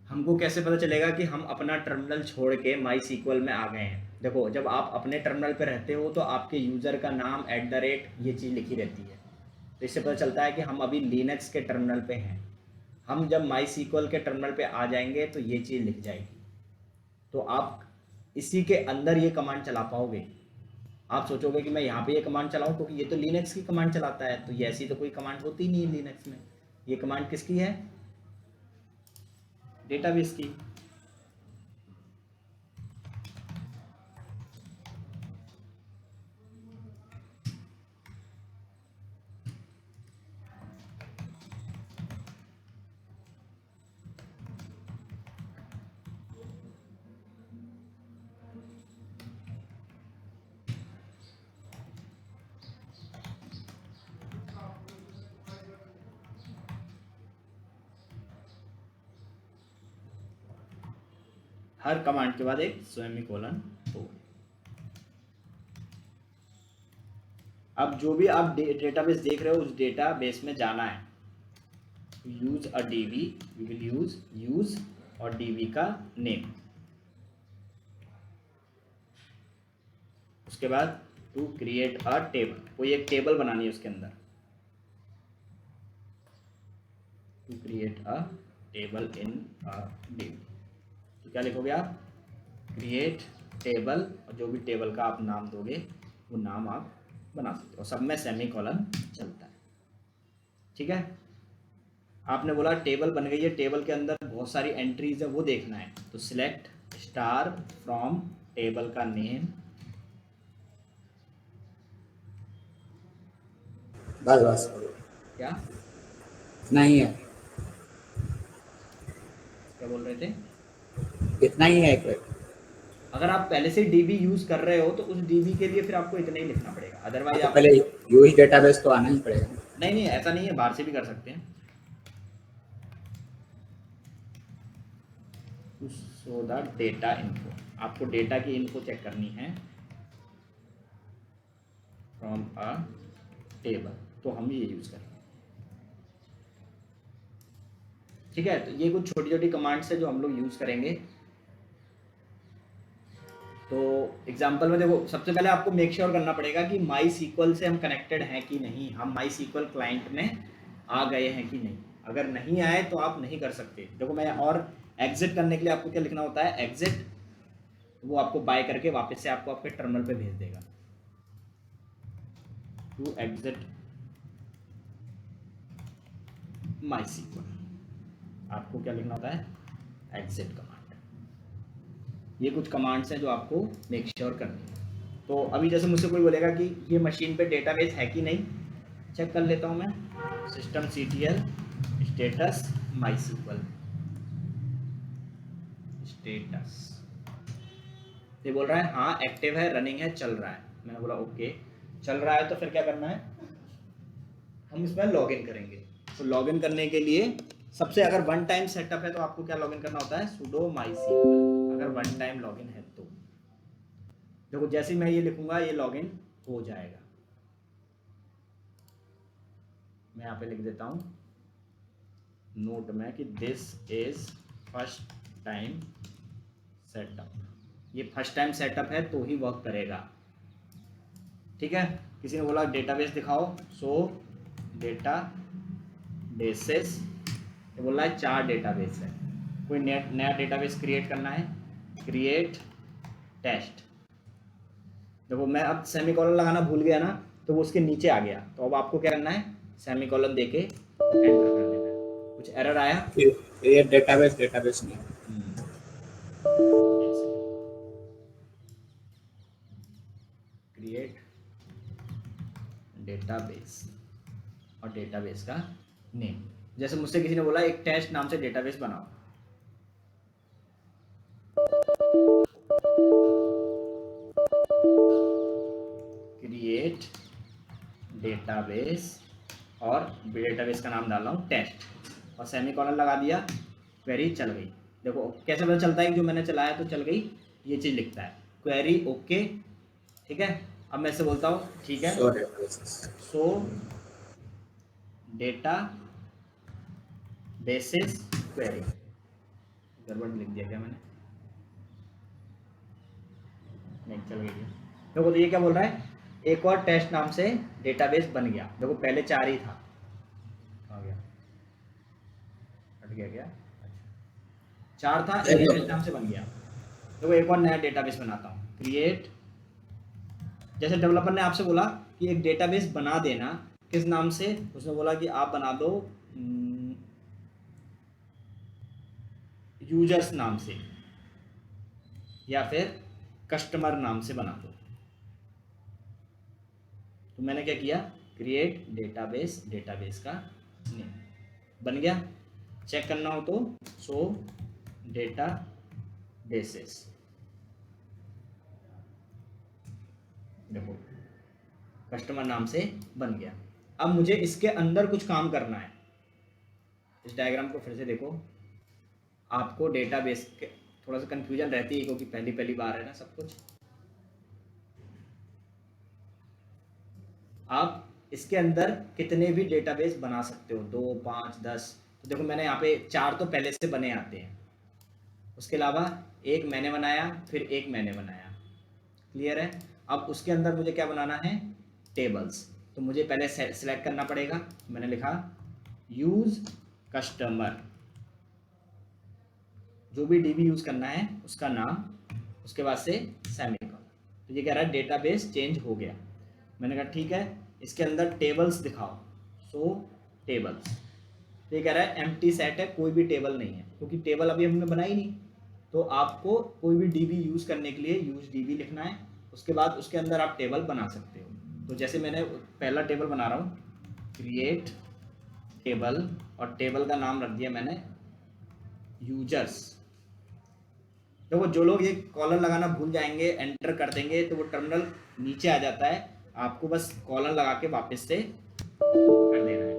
हमको कैसे पता चलेगा कि हम अपना टर्मिनल छोड़ के MySQL में आ गए हैं, देखो जब आप अपने टर्मिनल पे रहते हो तो आपके यूज़र का नाम @ ये चीज़ लिखी रहती है, तो इससे पता चलता है कि हम अभी लिनक्स के टर्मिनल पे हैं। हम जब MySQL के टर्मिनल पे आ जाएंगे तो ये चीज़ लिख जाएगी, तो आप इसी के अंदर ये कमांड चला पाओगे। आप सोचोगे कि मैं यहाँ पे ये कमांड चलाऊँ क्योंकि ये तो लिनक्स की कमांड चलाता है, तो ये ऐसी तो कोई कमांड होती नहीं है लिनक्स में। ये कमांड किसकी है, डेटाबेस की। हर कमांड के बाद एक सेमीकोलन हो। अब जो भी आप डेटाबेस देख रहे हो उस डेटाबेस में जाना है, use a DB, we will use और डीबी का नेम, उसके बाद टू क्रिएट अ टेबल, कोई एक टेबल बनानी है उसके अंदर, to create a table in a DB. तो क्या लिखोगे आप, क्रिएट टेबल, और जो भी टेबल का आप नाम दोगे वो नाम आप बना सकते हो, सब में सेमीकोलन चलता है। ठीक है, आपने बोला टेबल बन गई है, टेबल के अंदर बहुत सारी एंट्रीज है वो देखना है, तो सिलेक्ट स्टार फ्रॉम टेबल का नेम, बस क्या नहीं है, क्या बोल रहे थे, इतना ही है एक बार। अगर आप पहले से डीबी यूज कर रहे हो तो उस डीबी के लिए फिर आपको इतना ही लिखना पड़ेगा, अदरवाइज तो आप पहले यूज डेटाबेस तो आना ही पड़ेगा। नहीं ऐसा नहीं है, बाहर से भी कर सकते हैं। सो द डेटा इन्फो, आपको डेटा की इन्फो चेक करनी है फ्रॉम अ टेबल, तो हम ये यूज़ करेंगे। ठीक है, तो ये कुछ छोटी छोटी कमांड्स है जो हम लोग यूज़ करेंगे। तो एग्जाम्पल में देखो, सबसे पहले आपको मेक श्योर करना पड़ेगा कि माई सीक्वल से हम कनेक्टेड हैं कि नहीं, हम माई सीक्वल क्लाइंट में आ गए हैं कि नहीं। अगर नहीं आए तो आप नहीं कर सकते। देखो मैं, और एग्जिट करने के लिए आपको क्या लिखना होता है, एग्जिट, वो आपको बाय करके वापस से आपको आपके टर्मिनल पे भेज देगा। टू एग्जिट माई सीक्वल आपको क्या लिखना होता है, एग्जिट कमांड। ये कुछ कमांड्स हैं जो आपको मेक श्योर करनी है। तो अभी जैसे मुझसे कोई बोलेगा कि ये मशीन पे डेटाबेस है कि नहीं, चेक कर लेता हूँ मैं। सिस्टम CTL स्टेटस माई सीक्वल स्टेटस, ये बोल रहा है हाँ एक्टिव है, रनिंग है, चल रहा है। मैंने बोला ओके, चल रहा है। तो फिर क्या करना है, हम इसमें लॉगिन करेंगे। तो लॉगिन करने के लिए सबसे, अगर वन टाइम सेटअप है तो आपको क्या लॉगिन करना होता है, sudo mysql। अगर वन टाइम लॉगिन है तो देखो, जैसे ही मैं ये लिखूंगा ये लॉगिन हो जाएगा। मैं यहाँ पे लिख देता हूँ नोट में कि this is first time setup. ये फर्स्ट टाइम सेटअप है तो ही वर्क करेगा। ठीक है, किसी ने बोला डेटाबेस दिखाओ, सो डेटा बेसेस, ये बोल रहा है 4 डेटाबेस है। कोई नया डेटाबेस क्रिएट करना है, क्रिएट टेस्ट। देखो मैं अब सेमीकोलन लगाना भूल गया ना, तो वो उसके नीचे आ गया। तो अब आपको क्या करना है, सेमीकोलन देके एंटर कर देना है। कुछ एरर आया, ये डेटाबेस नहीं है। क्रिएट डेटाबेस और डेटाबेस का नेम। जैसे मुझसे किसी ने बोला एक टेस्ट नाम से डेटाबेस बनाओ, क्रिएट डेटाबेस और डेटाबेस का नाम डाल रहा हूँ टेस्ट और सेमीकोलन लगा दिया, क्वेरी चल गई। देखो कैसे पता चलता है कि जो मैंने चलाया तो चल गई, ये चीज़ लिखता है क्वेरी ओके। ठीक है, अब मैं इससे बोलता हूँ ठीक है, सो डेटा बेसिस क्वेरी। गड़बड़ लिख दिया क्या मैंने, नहीं चल गई। देखो तो ये क्या बोल रहा है, एक और टेस्ट नाम से डेटाबेस बन गया। देखो पहले 4 ही था, आ गया, हट गया क्या, अच्छा 4 था, एक टेस्ट नाम से बन गया। देखो एक और नया डेटाबेस बनाता हूँ, क्रिएट। जैसे डेवलपर ने आपसे बोला कि एक डेटाबेस बना देना, किस नाम से, उसने बोला कि आप बना दो यूजर्स नाम से या फिर कस्टमर नाम से बना दो। तो मैंने क्या किया, क्रिएट डेटाबेस, डेटाबेस का नेम बन गया। चेक करना हो तो सो डेटा बेसेस, देखो कस्टमर नाम से बन गया। अब मुझे इसके अंदर कुछ काम करना है। इस डायग्राम को फिर से देखो, आपको डेटाबेस के थोड़ा सा कंफ्यूजन रहती है क्योंकि पहली बार है ना सब कुछ। आप इसके अंदर कितने भी डेटाबेस बना सकते हो, 2, 5, 10। तो देखो मैंने यहाँ पे 4 तो पहले से बने आते हैं, उसके अलावा एक मैंने बनाया, फिर एक मैंने बनाया। क्लियर है। अब उसके अंदर मुझे क्या बनाना है, टेबल्स। तो मुझे पहले सेलेक्ट करना पड़ेगा। मैंने लिखा यूज कस्टमर, जो भी डीबी यूज करना है उसका नाम, उसके बाद से सेमीकोलन। तो ये कह रहा है डेटाबेस चेंज हो गया। मैंने कहा ठीक है, इसके अंदर टेबल्स दिखाओ, सो टेबल्स। तो ये कह रहा है एम्प्टी सेट है, कोई भी टेबल नहीं है, क्योंकि टेबल अभी हमने बनाई नहीं। तो आपको कोई भी डीबी यूज करने के लिए यूज डीबी लिखना है, उसके बाद उसके अंदर आप टेबल बना सकते हो। तो जैसे मैंने पहला टेबल बना रहा हूँ, क्रिएट टेबल, और टेबल का नाम रख दिया मैंने यूजर्स। देखो जो लोग ये कॉलम लगाना भूल जाएंगे, एंटर कर देंगे तो वो टर्मिनल नीचे आ जाता है, आपको बस कॉलम लगा के वापस से कर देना है।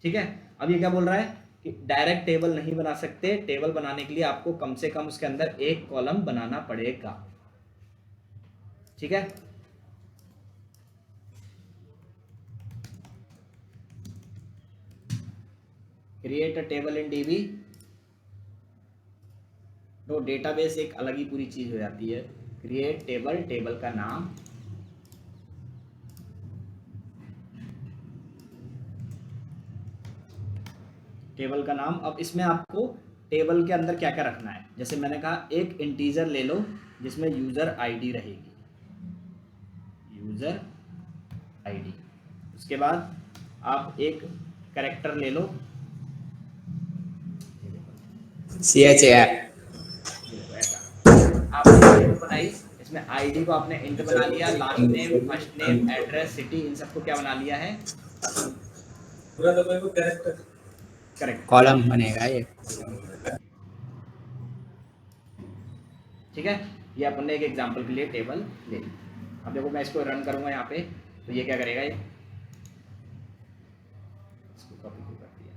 ठीक है। अब ये क्या बोल रहा है कि डायरेक्ट टेबल नहीं बना सकते, टेबल बनाने के लिए आपको कम से कम उसके अंदर एक कॉलम बनाना पड़ेगा। ठीक है। Create a table in dB. तो डेटाबेस एक अलग ही पूरी चीज हो जाती है। क्रिएट टेबल, टेबल का नाम, टेबल का नाम। अब इसमें आपको टेबल के अंदर क्या क्या रखना है, जैसे मैंने कहा एक इंटीजर ले लो जिसमें यूजर आईडी रहेगी, यूजर आईडी। उसके बाद आप एक कैरेक्टर ले लो, CHAR। आपने टेबल बनाई, इसमें आईडी को आपने इंट बना लिया, last name, first name, address, city, इन सबको क्या बना लिया है, पूरा दबाए वो कैरेक्टर करेक्ट, कॉलम बनेगा ये। ठीक है। ये अपन ने एक एग्जांपल के लिए टेबल ले ली। अब देखो मैं इसको रन करूंगा यहाँ पे, तो ये क्या करेगा, ये इसको कॉपी कर दिया।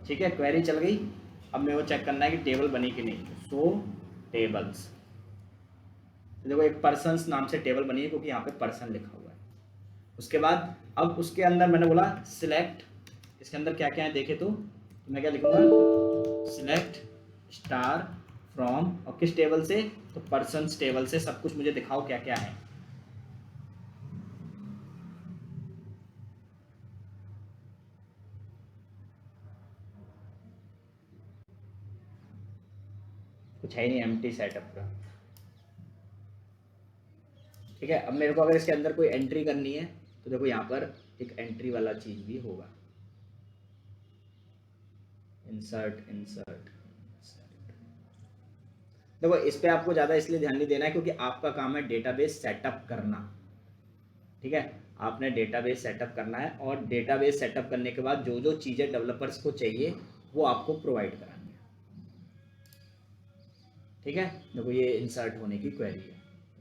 ठीक है, क्वेरी चल गई। अब मेरे को चेक करना है कि टेबल बनी कि नहीं। सो टेबल्स, तो देखो एक पर्सन्स नाम से टेबल बनी है क्योंकि यहाँ पे पर्सन लिखा हुआ है। उसके बाद अब उसके अंदर मैंने बोला सिलेक्ट, इसके अंदर क्या क्या है देखे तो मैं क्या लिखूंगा, सिलेक्ट स्टार फ्रॉम, और किस टेबल से, तो पर्सन्स टेबल से सब कुछ मुझे दिखाओ क्या क्या है। कुछ है ही नहीं, एम्प्टी सेटअप का। ठीक है, अब मेरे को अगर इसके अंदर कोई एंट्री करनी है तो देखो यहाँ पर एक एंट्री वाला चीज भी होगा, इंसर्ट इंसर्ट। देखो इस पे आपको ज़्यादा इसलिए ध्यान नहीं देना है क्योंकि आपका काम है डेटाबेस सेटअप करना। ठीक है, आपने डेटाबेस सेटअप करना है और डेटाबेस सेटअप करने के बाद जो जो चीज़ें डेवलपर्स को चाहिए वो आपको प्रोवाइड करानी है। ठीक है, देखो ये इंसर्ट होने की क्वेरी है,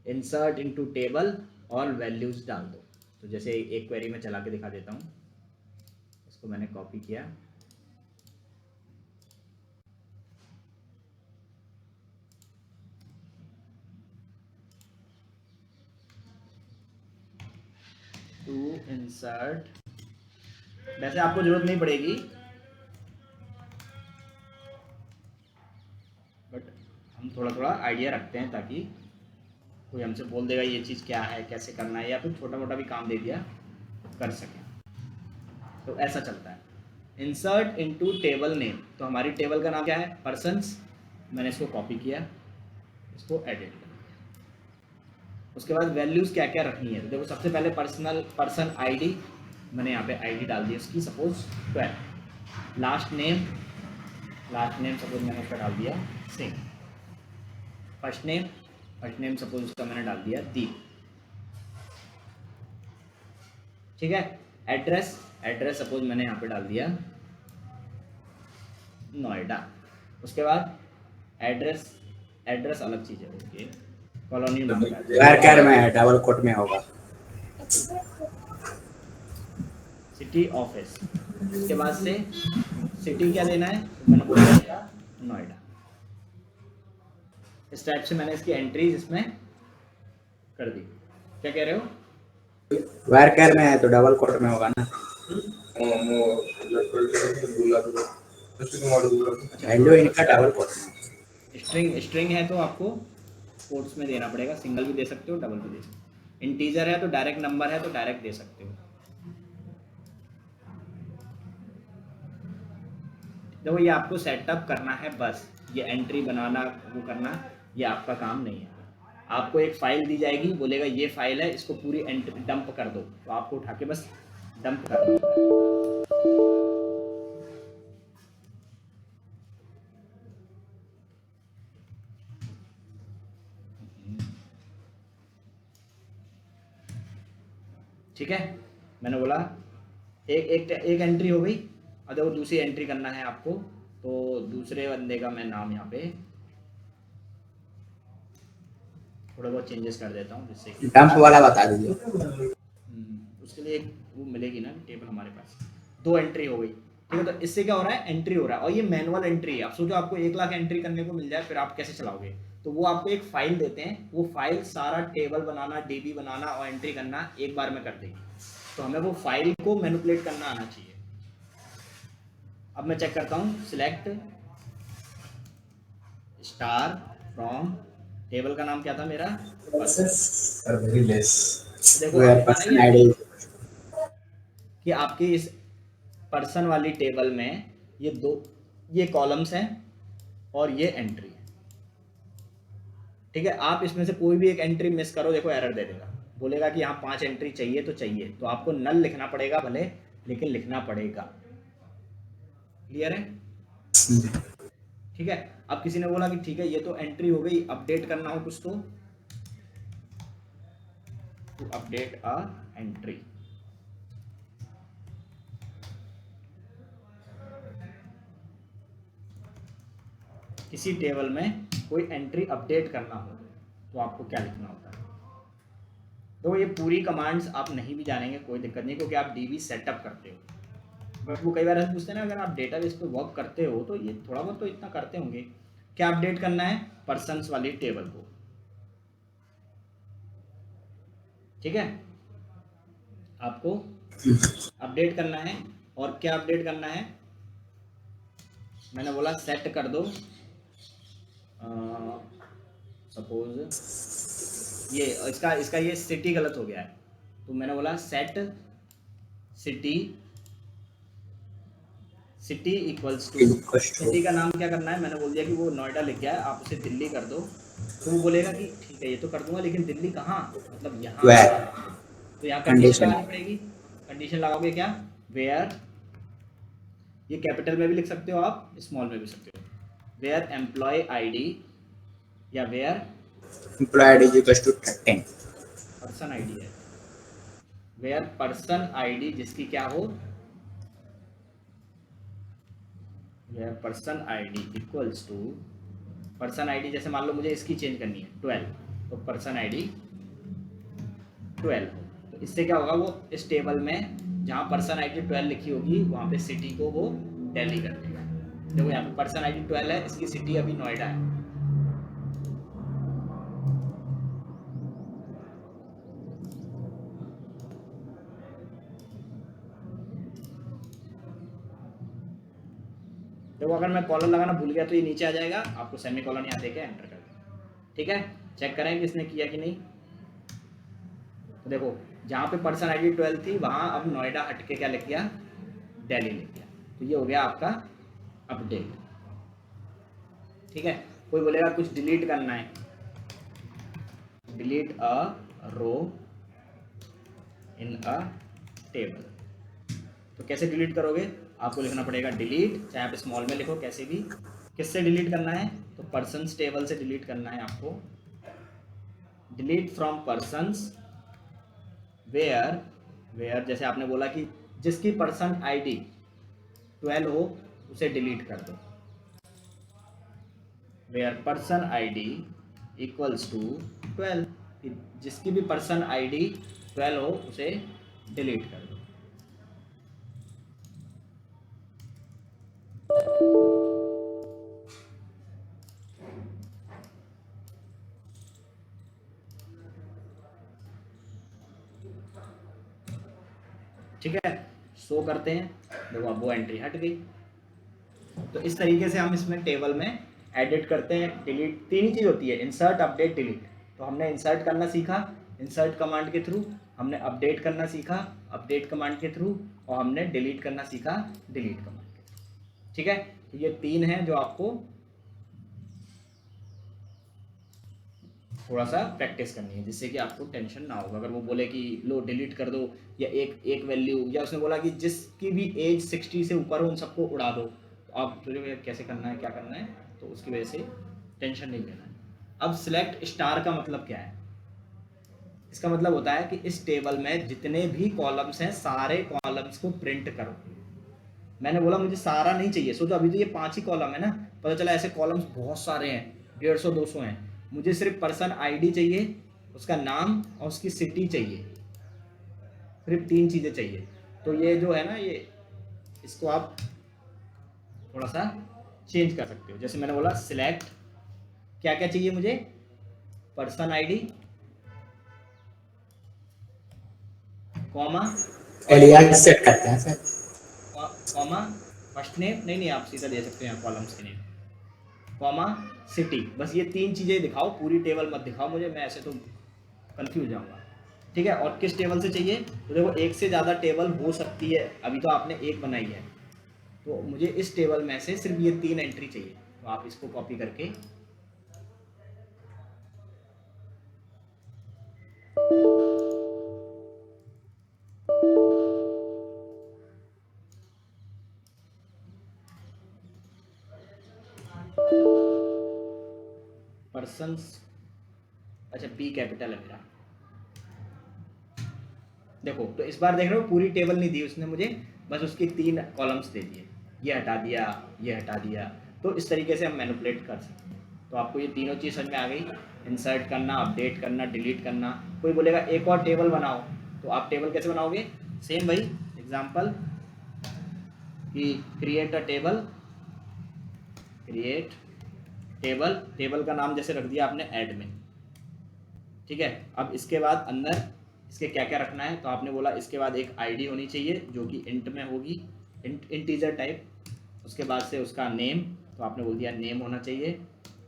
इंसर्ट इनटू टेबल और वैल्यूज डाल दो। तो जैसे एक क्वेरी में चला के दिखा देता हूँ, इसको मैंने कॉपी किया, टू इंसर्ट, वैसे आपको जरूरत नहीं पड़ेगी बट हम थोड़ा थोड़ा आइडिया रखते हैं ताकि कोई हमसे बोल देगा ये चीज़ क्या है, कैसे करना है, या फिर छोटा मोटा भी काम दे दिया कर सकें, तो ऐसा चलता है। इंसर्ट इनटू टेबल नेम, तो हमारी टेबल का नाम क्या है, पर्सन्स। मैंने इसको कॉपी किया, इसको एडिट कर दिया। उसके बाद वैल्यूज़ क्या क्या रखनी है, तो देखो सबसे पहले पर्सन आईडी, मैंने यहाँ पे आईडी डाल दी उसकी, सपोज 12। लास्ट नेम सपोज मैंने उसका डाल दिया सिंह। फर्स्ट नेम सपोज उसका मैंने डाल दिया दीप। ठीक है, एड्रेस सपोज मैंने यहाँ पे डाल दिया नोएडा। उसके बाद एड्रेस अलग चीज़ है, ओके, कॉलोनी नोएडा। वर्कर में है, डबल कोट में होगा। सिटी ऑफिस, इसके बाद से सिटी क्या देना है, तो मैंने बोला नोएडा। इस टाइप से मैंने इसकी एंट्रीज इसमें कर दी। क्या कह रहे हो, वर्कर में है तो डबल कोट में होगा ना। वैल्यू इनका डबल कोट में। स्ट्रिंग है तो आपको कोट्स में देना पड़ेगा, सिंगल भी दे सकते हो, डबल भी दे सकते हो। इंटीजर है तो डायरेक्ट नंबर है तो डायरेक्ट दे सकते हो। देखो ये आपको सेटअप करना है बस, ये एंट्री बनाना वो करना ये आपका काम नहीं है। आपको एक फाइल दी जाएगी, बोलेगा ये फाइल है, इसको पूरी एंट्री डंप कर दो, तो आपको उठा के बस डंप कर दो। ठीक है, मैंने बोला एक एंट्री हो गई। अब देखो दूसरी एंट्री करना है आपको, तो दूसरे बंदे का मैं नाम यहाँ पे थोड़ा बहुत चेंजेस कर देता हूँ जिससे कि डंप वाला बता दीजिए। उसके लिए एक वो मिलेगी ना टेबल हमारे पास। 2 एंट्री हो गई, ठीक है। तो इससे क्या हो रहा है, एंट्री हो रहा है, और ये मैनुअल एंट्री है। आप सोचो आपको 1 लाख एंट्री करने को मिल जाए, फिर आप कैसे चलाओगे? तो वो आपको एक फाइल देते हैं, वो फाइल सारा टेबल बनाना, डीबी बनाना और एंट्री करना एक बार में कर देगी। तो हमें वो फाइल को मैनिपुलेट करना आना चाहिए। अब मैं चेक करता हूँ, सिलेक्ट स्टार फ्रॉम, टेबल का नाम क्या था मेरा, are very less. देखो Where आपको पता person ही है ID कि आपकी इस पर्सन वाली टेबल में ये कॉलम्स हैं और ये एंट्री है। ठीक है, आप इसमें से कोई भी एक एंट्री मिस करो, देखो एरर दे देगा, बोलेगा कि यहाँ 5 एंट्री चाहिए तो चाहिए, तो आपको नल लिखना पड़ेगा भले, लेकिन लिखना पड़ेगा। क्लियर है? ठीक है। अब किसी ने बोला कि ठीक है ये तो एंट्री हो गई, अपडेट करना हो कुछ तो अपडेट अ एंट्री। किसी टेबल में कोई एंट्री अपडेट करना हो तो आपको क्या लिखना होता है? तो ये पूरी कमांड्स आप नहीं भी जानेंगे कोई दिक्कत नहीं, क्योंकि आप डीबी सेटअप करते हो। बट वो कई बार ऐसे पूछते हैं ना, अगर आप डेटाबेस पे वर्क करते हो तो ये थोड़ा बहुत तो इतना करते होंगे। क्या अपडेट करना है? पर्सन्स वाली टेबल को। ठीक है, आपको अपडेट करना है। और क्या अपडेट करना है? मैंने बोला सेट कर दो, सपोज ये इसका ये सिटी गलत हो गया है, तो मैंने बोला set city equals to, city का नाम क्या करना है? मैंने बोल दिया कि वो नोएडा लिख गया है, आप उसे दिल्ली कर दो। तो वो बोलेगा कि ठीक है ये तो कर दूंगा, लेकिन दिल्ली कहाँ, मतलब यहाँ। तो यहाँ कंडीशन लगानी पड़ेगी। कंडीशन लगाओगे क्या? वेयर, ये कैपिटल में भी लिख सकते हो आप, स्मॉल में भी सकते हो। वेयर एम्प्लॉय आईडी या where employee ID is equals to 10. Person ID है, वेयर पर्सन आईडी जिसकी क्या हो, where person ID equals to, person ID जैसे मान लो मुझे इसकी चेंज करनी है 12, तो पर्सन आईडी 12 हो। तो इससे क्या होगा, वो इस टेबल में जहाँ पर्सन आईडी 12 लिखी होगी वहाँ पे सिटी को वो दिल्ली कर देगा। देखो यहाँ पे पर्सन आईडी 12 है, इसकी सिटी अभी नोएडा है। देखो अगर मैं कॉलम लगाना भूल गया तो ये नीचे आ जाएगा, आपको सेमी कॉलन यहाँ देके एंटर कर देना। ठीक है, चेक करें कि इसने किया कि नहीं। तो देखो जहाँ पे पर्सन आईडी 12 थी वहाँ अब नोएडा हट के क्या लिख दिया, दिल्ली लिख दिया। तो ये हो गया आपका अपडेट। ठीक है, कोई बोलेगा कुछ डिलीट करना है, डिलीट अ रो इन अ टेबल। तो कैसे डिलीट करोगे? आपको लिखना पड़ेगा डिलीट, चाहे आप स्मॉल में लिखो कैसे भी। किससे डिलीट करना है? तो पर्सन्स टेबल से डिलीट करना है आपको। डिलीट फ्रॉम पर्सन्स वेयर जैसे आपने बोला कि जिसकी पर्सन आईडी 12 हो उसे डिलीट कर दो। Where person ID equals to 12, जिसकी भी पर्सन आईडी 12 हो उसे डिलीट कर दो। ठीक है, शो करते हैं। देखो अब वो एंट्री हट गई। तो इस तरीके से हम इसमें टेबल में एडिट करते हैं। डिलीट 3 ही चीज़ होती है, इंसर्ट, अपडेट, डिलीट। तो हमने इंसर्ट करना सीखा इंसर्ट कमांड के थ्रू, हमने अपडेट करना सीखा अपडेट कमांड के थ्रू, और हमने डिलीट करना सीखा डिलीट कमांड के थ्रू। ठीक है, तो ये 3 हैं जो आपको थोड़ा सा प्रैक्टिस करनी है, जिससे कि आपको टेंशन ना होगा। अगर वो बोले कि लो डिलीट कर दो, या एक वैल्यू, या उसने बोला कि जिसकी भी एज 60 से ऊपर हो उन सबको उड़ा दो, तो आप सोचोगे कैसे करना है, क्या करना है, तो उसकी वजह से टेंशन नहीं लेना है। अब सिलेक्ट स्टार का मतलब क्या है? इसका मतलब होता है कि इस टेबल में जितने भी कॉलम्स हैं सारे कॉलम्स को प्रिंट करो। मैंने बोला मुझे सारा नहीं चाहिए, सोचो अभी तो ये 5 ही कॉलम है ना, पता चला ऐसे कॉलम्स बहुत सारे हैं, 150-200 हैं। मुझे सिर्फ पर्सन आईडी चाहिए, उसका नाम और उसकी सिटी चाहिए, सिर्फ 3 चीज़ें चाहिए। तो ये जो है ना, ये इसको आप थोड़ा सा चेंज कर सकते हो। जैसे मैंने बोला सिलेक्ट, क्या क्या चाहिए मुझे, person ID, comma, alias set करते हैं सर। कॉमा फर्स्ट नेम, नहीं आप सीधा दे सकते हैं कॉलम्स के नेम, कॉमा सिटी। बस ये 3 चीज़ें दिखाओ, पूरी टेबल मत दिखाओ मुझे, मैं ऐसे तो कंफ्यूज जाऊंगा। ठीक है, और किस टेबल से चाहिए, तो देखो एक से ज़्यादा टेबल हो सकती है, अभी तो आपने एक बनाई है, तो मुझे इस टेबल में से सिर्फ ये 3 एंट्री चाहिए। तो आप इसको कॉपी करके पर्सन्स, अच्छा पी कैपिटल है मेरा, देखो तो इस बार देख रहे हो पूरी टेबल नहीं दी उसने मुझे, बस उसकी 3 कॉलम्स दे दिए, ये हटा दिया, ये हटा दिया। तो इस तरीके से हम मैनिपुलेट कर सकते हैं। तो आपको ये तीनों चीज़ समझ में आ गई, इंसर्ट करना, अपडेट करना, डिलीट करना। कोई बोलेगा एक और टेबल बनाओ, तो आप टेबल कैसे बनाओगे, सेम भाई एग्जाम्पल कि create a table, create table, table का नाम जैसे रख दिया आपने एडमिन। ठीक है, अब इसके बाद अंदर इसके क्या क्या रखना है, तो आपने बोला इसके बाद एक आईडी होनी चाहिए जो कि इंट में होगी, इंटीजर टाइप। उसके बाद से उसका नेम, तो आपने बोल दिया नेम होना चाहिए,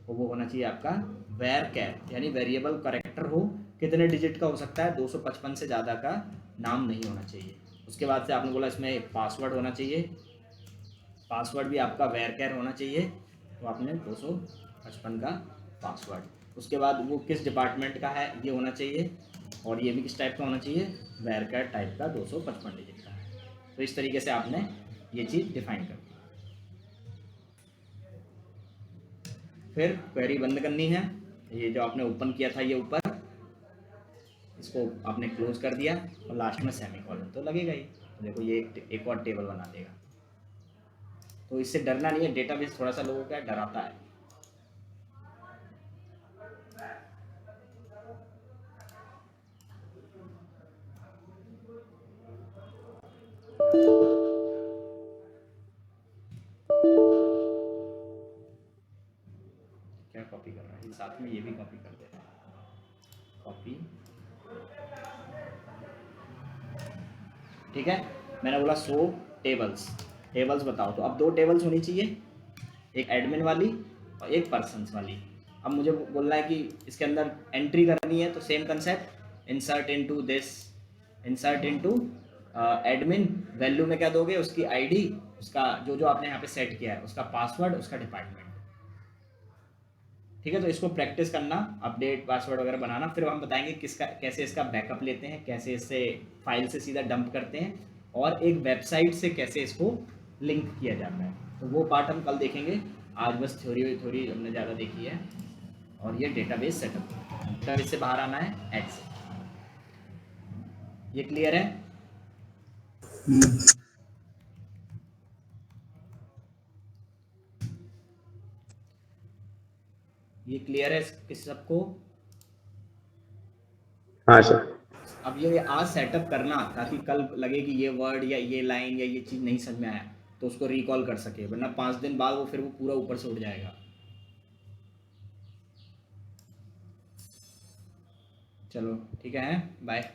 और वो होना चाहिए आपका वेर कैर, यानी वेरिएबल करेक्टर हो, कितने डिजिट का हो सकता है, 255 से ज़्यादा का नाम नहीं होना चाहिए। उसके बाद से आपने बोला इसमें एक पासवर्ड होना चाहिए, पासवर्ड भी आपका वेर कैर होना चाहिए, तो आपने 255 का पासवर्ड। उसके बाद वो किस डिपार्टमेंट का है ये होना चाहिए, और ये भी किस टाइप का होना चाहिए, वेर कैर टाइप का 255 डिजिट का है। तो इस तरीके से आपने ये चीज़ डिफाइन कर दी। फिर क्वेरी बंद करनी है, ये जो आपने ओपन किया था ये ऊपर, इसको आपने क्लोज कर दिया, और लास्ट में सेमीकोलन तो लगेगा ही। तो देखो ये एक और टेबल बना देगा। तो इससे डरना नहीं है, डेटाबेस थोड़ा सा लोगों का डराता है। क्या कॉपी कर रहा है, साथ में ये भी कॉपी कर देना, कॉपी। ठीक है, मैंने बोला सो टेबल्स, टेबल्स बताओ, तो अब 2 टेबल्स होनी चाहिए, एक एडमिन वाली और एक पर्सन्स वाली। अब मुझे बोलना है कि इसके अंदर एंट्री करनी है, तो same concept, insert into this, insert into admin, value में क्या दोगे, उसकी आईडी, उसका जो जो आपने यहाँ पे सेट किया है, उसका पासवर्ड, उसका डिपार्टमेंट। ठीक है, तो इसको प्रैक्टिस करना, अपडेट पासवर्ड वगैरह बनाना, फिर हम बताएंगे किसका कैसे इसका बैकअप लेते हैं, कैसे इससे फाइल से सीधा डंप करते हैं, और एक वेबसाइट से कैसे इसको लिंक किया जाता है। तो वो पार्ट हम कल देखेंगे, आज बस थ्योरी हमने ज़्यादा देखी है। और ये डेटाबेस सेटअप, डेटाबेस से बाहर आना है एक्स, ये क्लियर है। ये क्लियर है किस सबको। हाँ सर। अब ये आज सेटअप करना, ताकि कल लगे कि ये वर्ड या ये लाइन या ये चीज़ नहीं समझ में आया, तो उसको रिकॉल कर सके, वरना 5 दिन बाद वो फिर वो पूरा ऊपर से उठ जाएगा। चलो ठीक है, बाय।